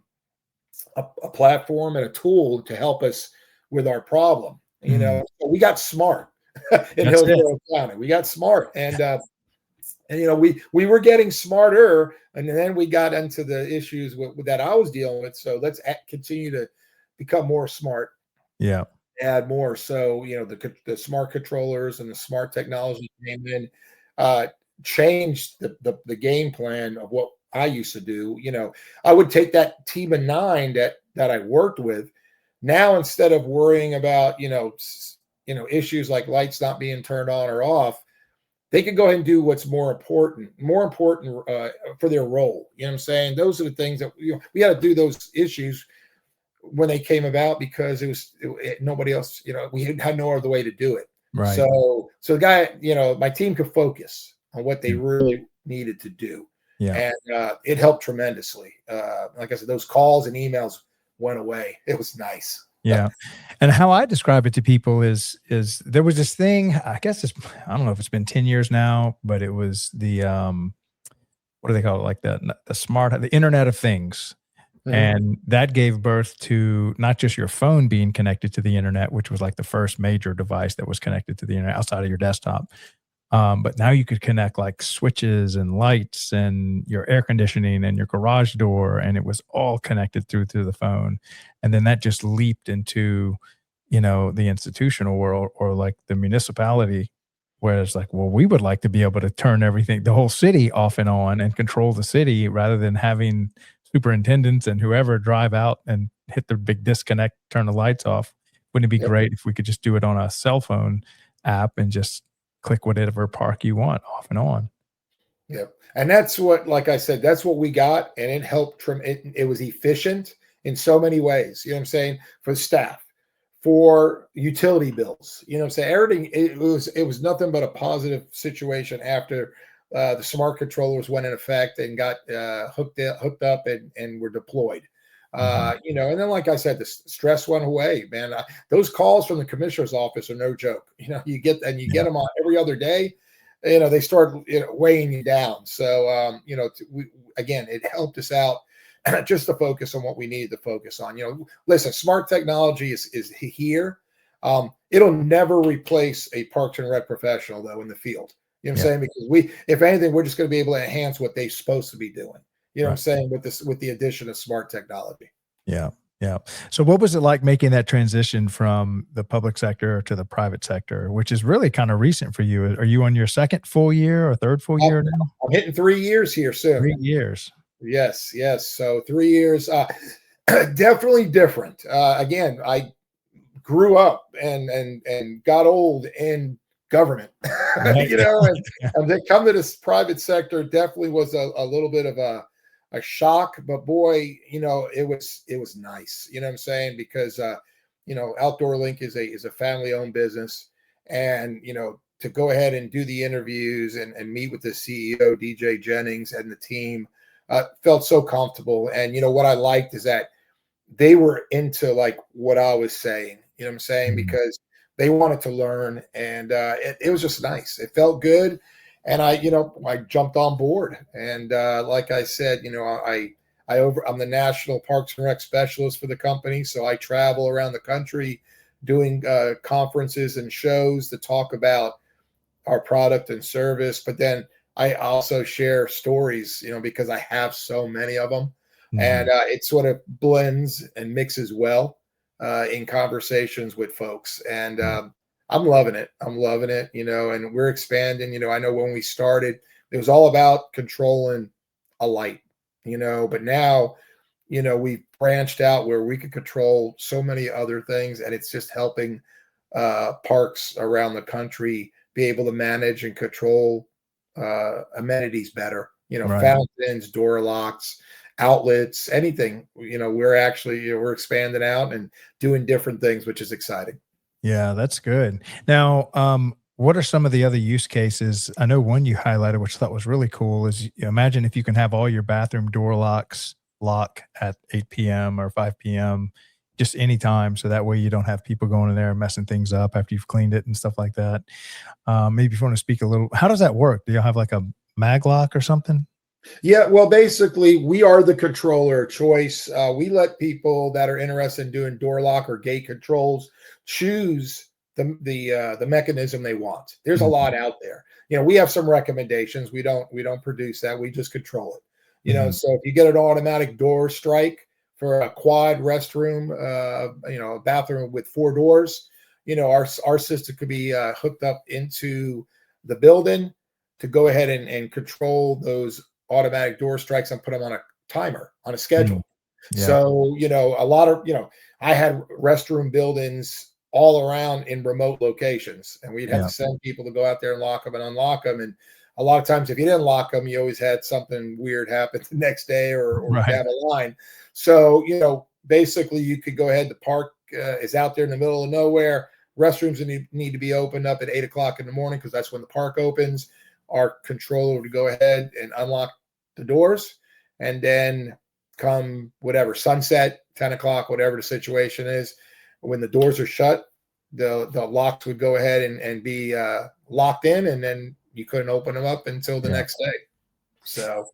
platform and a tool to help us with our problem. So we got smart in Hillsborough County. We got smart, and we were getting smarter, and then we got into the issues that I was dealing with. So let's continue to become more smart. Yeah. Add more. So, the smart controllers and the smart technology came in, changed the game plan of what I used to do. I would take that team of 9 that I worked with. Now, instead of worrying about, issues like lights not being turned on or off, they could go ahead and do what's more important for their role. You know what I'm saying? Those are the things that we got to do those issues when they came about, because nobody else, we had no other way to do it. Right. So the guy, my team could focus on what they really needed to do. Yeah. And it helped tremendously. Like I said, those calls and emails went away. It was nice. Yeah. And how I describe it to people is there was this thing, I guess I don't know if it's been 10 years now, but it was the what do they call it? Like the Internet of Things. Mhm. And that gave birth to not just your phone being connected to the internet, which was like the first major device that was connected to the internet outside of your desktop. But now you could connect like switches and lights and your air conditioning and your garage door, and it was all connected through to the phone. And then that just leaped into, the institutional world or like the municipality, where it's like, well, we would like to be able to turn everything, the whole city off and on and control the city rather than having superintendents and whoever drive out and hit the big disconnect, turn the lights off. Wouldn't it be Yep. great if we could just do it on a cell phone app and just click whatever park you want off and on? Yep. And that's what, like I said, that's what we got. And it helped it was efficient in so many ways. You know what I'm saying? For staff, for utility bills, you know what I'm saying? Everything, it was nothing but a positive situation after the smart controllers went in effect and got hooked up and were deployed. And then, like I said, the stress went away, man. Those calls from the commissioner's office are no joke. You get them on every other day. They start weighing you down. So, again, it helped us out just to focus on what we needed to focus on. Listen, smart technology is here. It'll never replace a Parks and Rec professional, though, in the field. You know what I'm saying? Because if anything, we're just going to be able to enhance what they're supposed to be doing. You know what I'm saying? With the addition of smart technology. Yeah. Yeah. So what was it like making that transition from the public sector to the private sector, which is really kind of recent for you? Are you on your second full year or third full year now? I'm hitting 3 years here soon. 3 years. Yes. So 3 years, definitely different. Again, I grew up and got old in government, Right. and to come to this private sector definitely was a little bit of a shock, but boy, it was nice. You know what I'm saying? Because Outdoor Link is a family owned business, and to go ahead and do the interviews and meet with the CEO DJ Jennings and the team felt so comfortable. And what I liked is that they were into like what I was saying. You know what I'm saying? Because they wanted to learn, and it was just nice. It felt good. And I jumped on board. And like I said, I'm the national Parks and Rec specialist for the company. So I travel around the country doing conferences and shows to talk about our product and service. But then I also share stories, because I have so many of them. And it sort of blends and mixes well in conversations with folks. And I'm loving it. And we're expanding. I know when we started, it was all about controlling a light, but now, we've branched out where we can control so many other things, and it's just helping parks around the country be able to manage and control amenities better, fountains, door locks, outlets, anything. We're expanding out and doing different things, which is exciting. Yeah, that's good. Now, what are some of the other use cases? I know one you highlighted, which I thought was really cool, is imagine if you can have all your bathroom door locks lock at 8 p.m. or 5 p.m. just anytime. So that way you don't have people going in there and messing things up after you've cleaned it and stuff like that. Maybe if you want to speak a little, how does that work? Do you have like a mag lock or something? Yeah, well, basically, we are the controller of choice. We let people that are interested in doing door lock or gate controls choose the mechanism they want. There's a lot out there. We have some recommendations. We don't produce that. We just control it. So if you get an automatic door strike for a quad restroom, a bathroom with 4 doors, our system could be hooked up into the building to go ahead and control those automatic door strikes and put them on a timer, on a schedule. Yeah. So, a lot of, I had restroom buildings all around in remote locations, and we'd have to send people to go out there and lock them and unlock them. And a lot of times if you didn't lock them, you always had something weird happen the next day or down the line. So, basically you could go ahead. The park is out there in the middle of nowhere. Restrooms need to be opened up at 8 o'clock in the morning, because that's when the park opens. Our controller would go ahead and unlock the doors, and then come whatever sunset, 10 o'clock, whatever the situation is. When the doors are shut, the locks would go ahead and be locked in, and then you couldn't open them up until the next day. So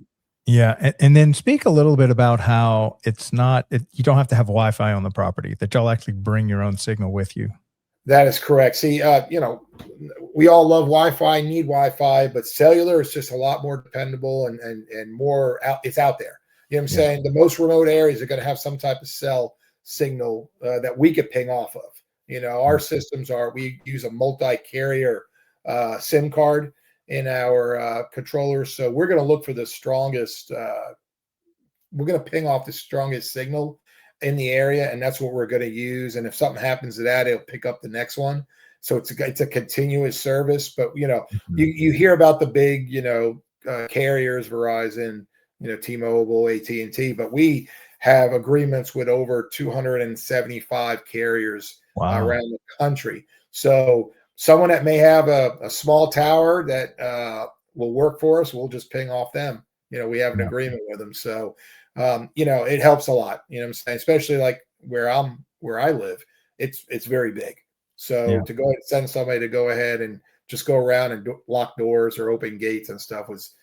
yeah, and then speak a little bit about how it's not you don't have to have Wi-Fi on the property, that y'all actually bring your own signal with you. that is correct. See, you know, we all love Wi-Fi, need Wi-Fi, but cellular is just a lot more dependable and more out. It's out there. You know what I'm saying? The most remote areas are going to have some type of cell signal that we could ping off of. You know, our systems we use a multi-carrier SIM card in our controllers. So we're going to look for the strongest, we're going to ping off the strongest signal in the area, and that's what we're going to use. And if something happens to that, it'll pick up the next one. So it's a continuous service. But, you know, you hear about the big, you know, carriers, Verizon, you know, T-Mobile, AT&T, but we have agreements with over 275 carriers around the country. So someone that may have a small tower that will work for us, we'll just ping off them. You know, we have an agreement with them. So, you know, it helps a lot, you know what I'm saying? Especially like where I live, it's very big. So to go ahead and send somebody to go ahead and just go around and lock doors or open gates and stuff was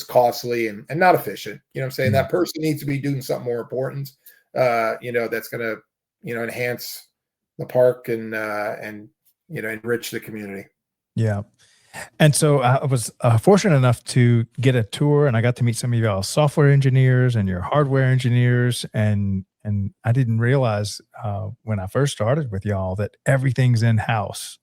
costly and not efficient. You know what I'm saying? That person needs to be doing something more important, you know, that's going to, you know, enhance the park and, you know, enrich the community. Yeah. And so I was fortunate enough to get a tour, and I got to meet some of y'all software engineers and your hardware engineers. And I didn't realize when I first started with y'all that everything's in-house,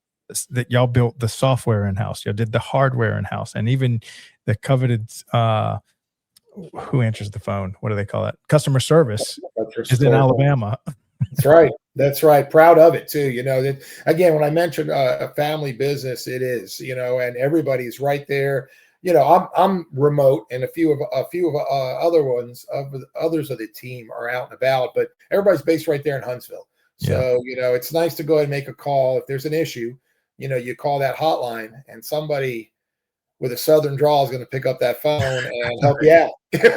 that y'all built the software in-house. Y'all did the hardware in-house, and even the coveted, who answers the phone? What do they call that? Customer service is in Alabama. That's right. That's right. Proud of it too. You know, that again, when I mentioned a family business, it is, you know, and everybody's right there. You know, I'm remote, and a few of others of the team are out and about, but everybody's based right there in Huntsville. So, you know, it's nice to go ahead and make a call. If there's an issue, you know, you call that hotline, and somebody with a Southern drawl is going to pick up that phone and help you out.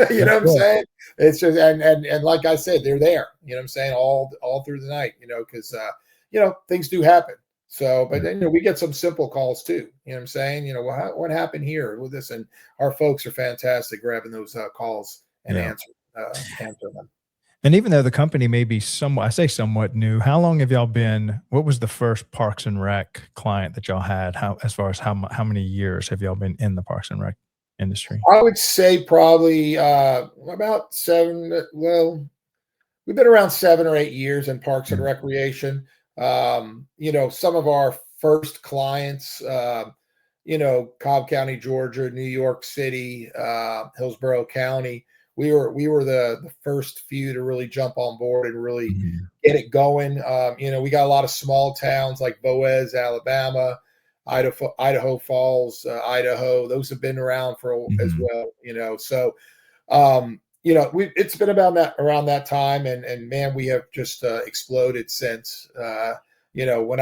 You know what I'm saying? It's just, and like I said, they're there, you know what I'm saying? All through the night, you know, cause you know, things do happen. So, but then, you know, we get some simple calls too, you know what I'm saying? You know, what happened here with this? And our folks are fantastic grabbing those calls and answer them. And even though the company may be somewhat new, how long have y'all been? What was the first Parks and Rec client that y'all had? As far as how many years have y'all been in the Parks and Rec industry? I would say probably about 7. Well, we've been around 7 or 8 years in Parks and Recreation. You know, some of our first clients, you know, Cobb County, Georgia, New York City, Hillsborough County. We were the first few to really jump on board and really get it going. You know, we got a lot of small towns like Boaz, Alabama, Idaho Falls, Idaho. Those have been around for as well. You know, so you know, it's been about around that time, and man, we have just exploded since. You know, when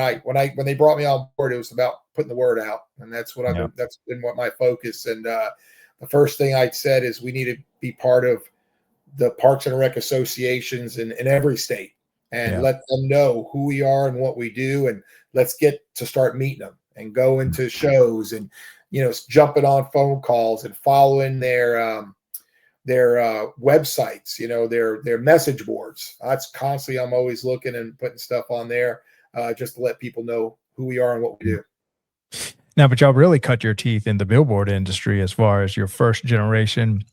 they brought me on board, it was about putting the word out, and that's what that's been what my focus. And the first thing I said is we need to be part of the Parks and Rec associations in every state, and let them know who we are and what we do, and let's get to start meeting them and going to shows, and you know, jumping on phone calls and following their websites, you know, their message boards. That's constantly, I'm always looking and putting stuff on there just to let people know who we are and what we do. Now, but y'all really cut your teeth in the billboard industry as far as your first generation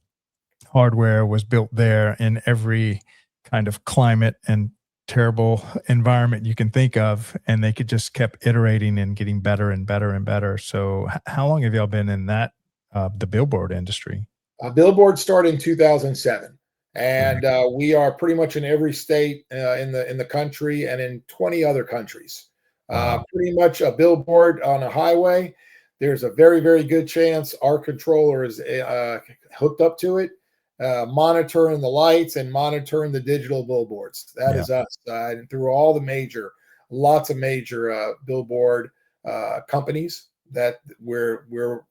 hardware was built there in every kind of climate and terrible environment you can think of, and they could just kept iterating and getting better and better and better. So how long have y'all been in that, the billboard industry? Billboard started in 2007, and we are pretty much in every state in the country and in 20 other countries. Pretty much a billboard on a highway. There's a very, very good chance our controller is hooked up to it, monitoring the lights and monitoring the digital billboards. That is us. And through all the lots of major billboard companies that we're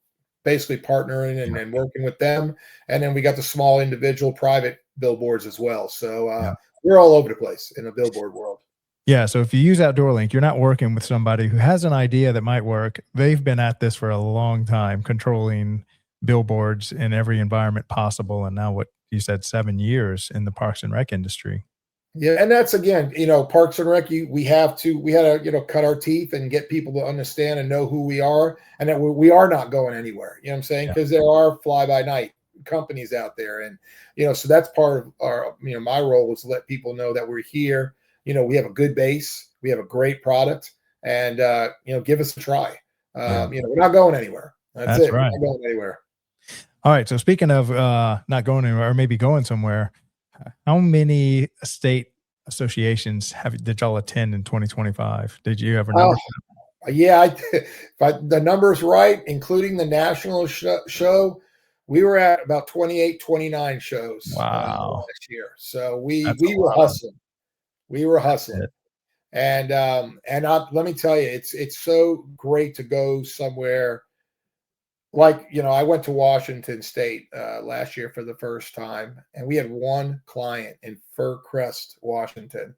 basically partnering and working with them. And then we got the small individual private billboards as well. So we're all over the place in the billboard world. Yeah. So if you use Outdoor Link, you're not working with somebody who has an idea that might work. They've been at this for a long time, controlling billboards in every environment possible. And now, what you said, 7 years in the Parks and Rec industry. Yeah, and that's again, Parks and Rec. We had to, cut our teeth and get people to understand and know who we are, and that we are not going anywhere. You know what I'm saying? Yeah. Because there are fly by night companies out there, and so that's part of our, my role is to let people know that we're here. We have a good base, we have a great product, and give us a try. We're not going anywhere. That's it. right. We're not going anywhere. All right. So speaking of not going anywhere or maybe going somewhere, how many state associations did y'all attend in 2025? Did you ever number? Yeah, if the number's right, including the national show, we were at about 28, 29 shows last year. So we were hustling. We were hustling. And let me tell you, it's so great to go somewhere. Like, I went to Washington State last year for the first time, and we had one client in Fir Crest, Washington.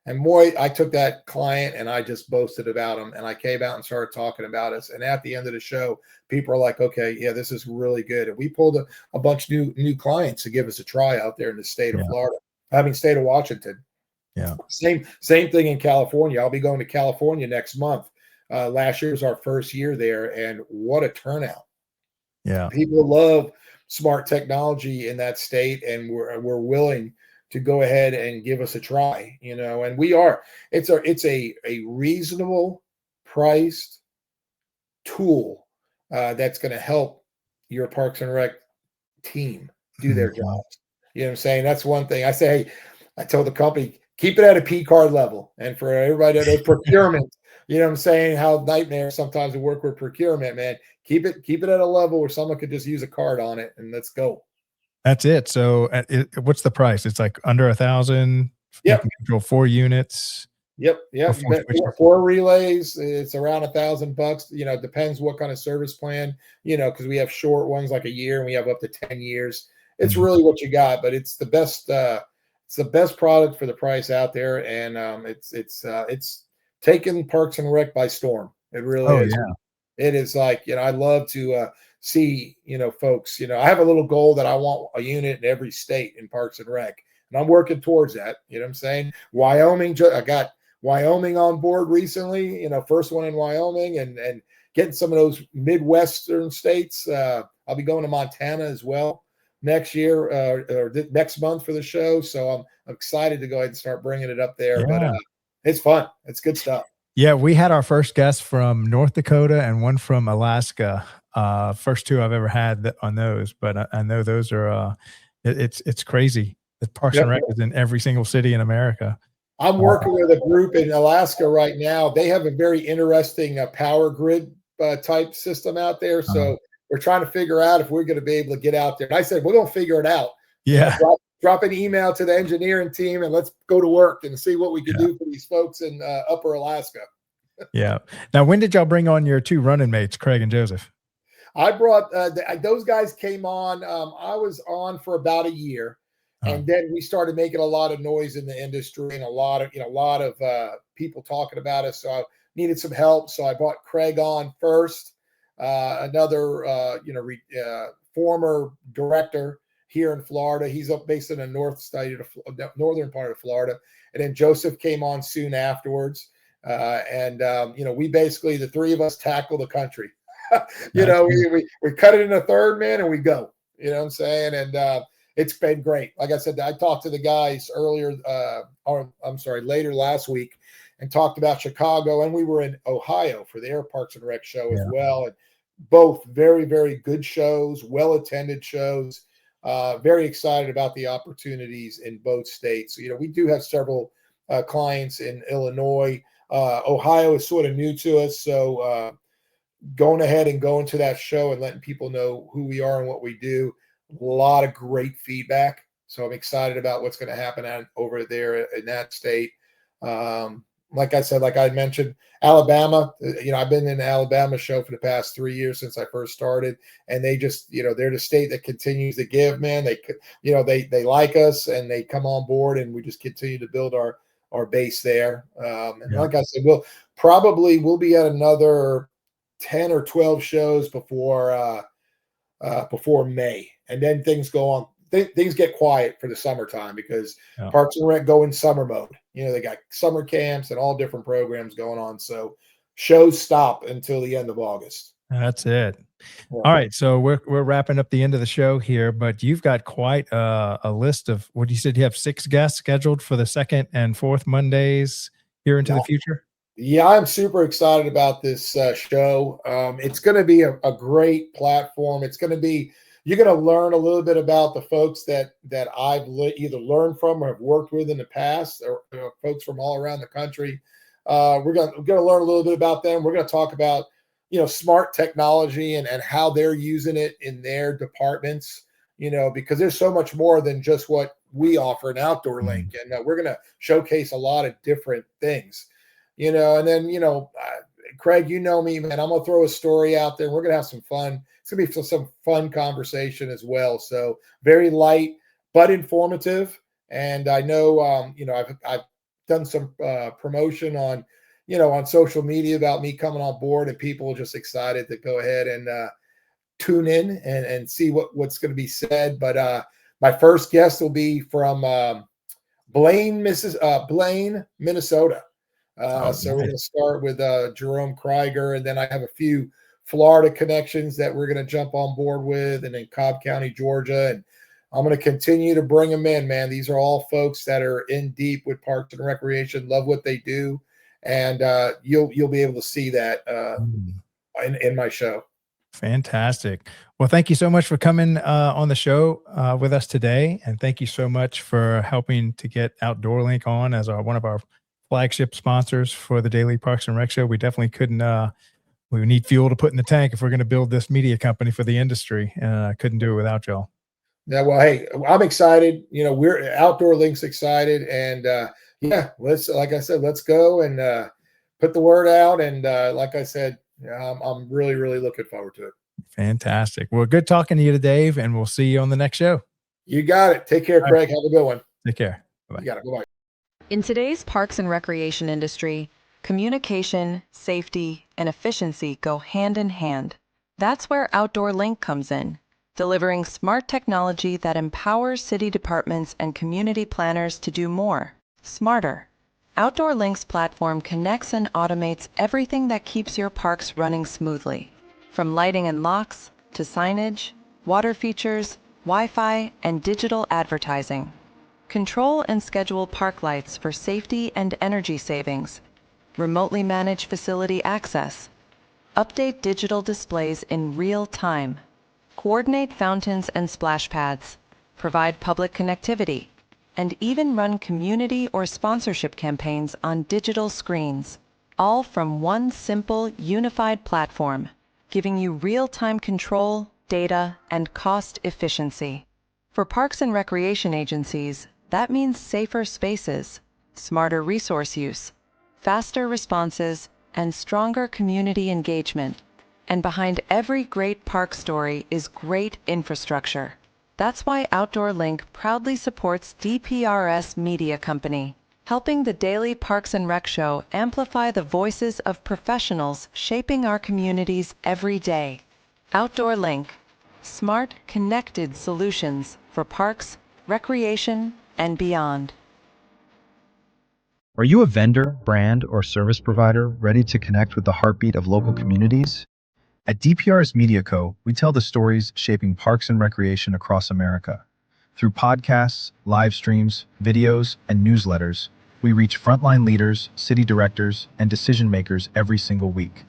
And boy, I took that client and I just boasted about him, and I came out and started talking about us. And at the end of the show, people are like, okay, yeah, this is really good. And we pulled a bunch of new clients to give us a try out there in the state of Florida. State of Washington. Yeah. Same thing in California. I'll be going to California next month. Last year was our first year there, and what a turnout. Yeah. People love smart technology in that state, and we're willing to go ahead and give us a try, and we are. It's a reasonable priced tool that's going to help your Parks and Rec team do their jobs. You know what I'm saying? That's one thing. I say, hey, I told the company, keep it at a P card level. And for everybody that knows procurement, you know what I'm saying, how nightmare sometimes to work with procurement, man. Keep it at a level where someone could just use a card on it and let's go. That's it. So what's the price? It's like under 1,000. Yep. You can control 4 units. Yep. Four relays. It's around $1,000. It depends what kind of service plan, because we have short ones like a year and we have up to 10 years. It's really what you got, but it's the best. It's the best product for the price out there, and it's taken Parks and Rec by storm. It really is. Yeah. It is like, I love to see, folks, I have a little goal that I want a unit in every state in Parks and Rec, and I'm working towards that. You know what I'm saying? Wyoming, I got Wyoming on board recently, first one in Wyoming, and getting some of those Midwestern states. I'll be going to Montana as well next year or next month for the show. So I'm excited to go ahead and start bringing it up there. Yeah. But it's fun. It's good stuff. Yeah, we had our first guest from North Dakota and one from Alaska. First two I've ever had on those, but I know those are. It's crazy. The Parks and Rec is in every single city in America. I'm working with a group in Alaska right now. They have a very interesting power grid type system out there. So we're trying to figure out if we're going to be able to get out there. And I said, we're going to figure it out. Yeah. Drop an email to the engineering team and let's go to work and see what we can do for these folks in Upper Alaska. Yeah. Now, when did y'all bring on your 2 running mates, Craig and Joseph? I brought those guys came on. I was on for about a year, and then we started making a lot of noise in the industry and a lot of people talking about us. So I needed some help. So I brought Craig on first, another former director here in Florida. He's based in the northern part of Florida. And then Joseph came on soon afterwards. We basically, the three of us tackle the country. We cut it in a third, man, and we go. You know what I'm saying? And it's been great. Like I said, I talked to the guys later last week and talked about Chicago, and we were in Ohio for their Parks and Rec show as well. And both very, very good shows, well-attended shows. Very excited about the opportunities in both states. We do have several clients in Illinois. Ohio is sort of new to us. So going ahead and going to that show and letting people know who we are and what we do, a lot of great feedback. So I'm excited about what's going to happen over there in that state. like I said, like I mentioned, Alabama, I've been in the Alabama show for the past 3 years since I first started, and they just, they're the state that continues to give, man. They like us and they come on board, and we just continue to build our base there. And Yeah. like I said, we'll be at another 10 or 12 shows before May, and then things go on. Things get quiet for the summertime because Parks and Rec go in summer mode. They got summer camps and all different programs going on. So shows stop until the end of August. That's it. Yeah. All right. So we're wrapping up the end of the show here, but you've got quite a list of what you said. You have 6 guests scheduled for the 2nd and 4th Mondays here into the future. Yeah, I'm super excited about this show. It's going to be a great platform. It's going to be, you're going to learn a little bit about the folks that I've either learned from or have worked with in the past, or folks from all around the country. We're going to learn a little bit about them. We're going to talk about, smart technology and how they're using it in their departments, because there's so much more than just what we offer in Outdoor Link. And we're going to showcase a lot of different things, and then, Craig, me, man, I'm going to throw a story out there. We're going to have some fun. It's going to be some fun conversation as well. So very light, but informative. And I know, I've done some promotion on, on social media about me coming on board, and people are just excited to go ahead and tune in and see what's going to be said. But my first guest will be from Blaine, Minnesota. So we're going to start with Jerome Krieger, and then I have a few Florida connections that we're going to jump on board with, and then Cobb County, Georgia. And I'm going to continue to bring them in, man. These are all folks that are in deep with Parks and Recreation, love what they do. And you'll be able to see that in my show. Fantastic. Well, thank you so much for coming on the show with us today. And thank you so much for helping to get Outdoor Link on as one of our flagship sponsors for the Daily Parks and Rec Show. We definitely couldn't, we need fuel to put in the tank if we're going to build this media company for the industry. And I couldn't do it without y'all. Yeah, well, hey, I'm excited. We're Outdoor Link's excited. And like I said, let's go and put the word out. And like I said, I'm really, really looking forward to it. Fantastic. Well, good talking to you today, Dave, and we'll see you on the next show. You got it. Take care, Craig. Have a good one. Take care. Bye-bye. You got it. Bye-bye. In today's parks and recreation industry, communication, safety, and efficiency go hand in hand. That's where Outdoor Link comes in, delivering smart technology that empowers city departments and community planners to do more, smarter. Outdoor Link's platform connects and automates everything that keeps your parks running smoothly, from lighting and locks to signage, water features, Wi-Fi, and digital advertising. Control and schedule park lights for safety and energy savings. Remotely manage facility access. Update digital displays in real time. Coordinate fountains and splash pads. Provide public connectivity. And even run community or sponsorship campaigns on digital screens. All from one simple, unified platform, giving you real-time control, data, and cost efficiency. For parks and recreation agencies, that means safer spaces, smarter resource use, faster responses, and stronger community engagement. And behind every great park story is great infrastructure. That's why Outdoor Link proudly supports DPRS Media Company, helping the Daily Parks and Rec Show amplify the voices of professionals shaping our communities every day. Outdoor Link, smart, connected solutions for parks, recreation, and beyond. Are you a vendor, brand, or service provider ready to connect with the heartbeat of local communities? At DPRS Media Co., we tell the stories shaping parks and recreation across America. Through podcasts, live streams, videos, and newsletters, we reach frontline leaders, city directors, and decision makers every single week.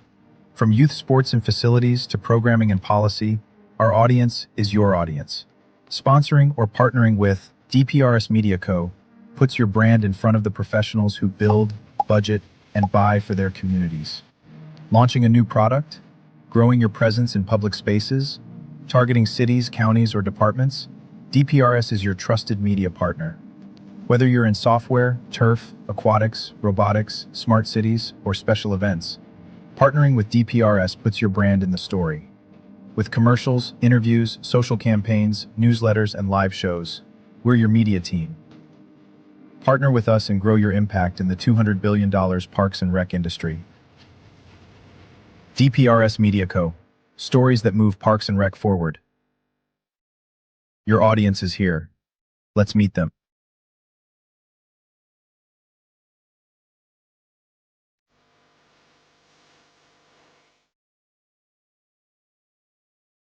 From youth sports and facilities to programming and policy, our audience is your audience. Sponsoring or partnering with DPRS Media Co. puts your brand in front of the professionals who build, budget, and buy for their communities. Launching a new product? Growing your presence in public spaces? Targeting cities, counties, or departments? DPRS is your trusted media partner. Whether you're in software, turf, aquatics, robotics, smart cities, or special events, partnering with DPRS puts your brand in the story. With commercials, interviews, social campaigns, newsletters, and live shows, we're your media team. Partner with us and grow your impact in the $200 billion parks and rec industry. DPRS Media Co. Stories that move parks and rec forward. Your audience is here. Let's meet them.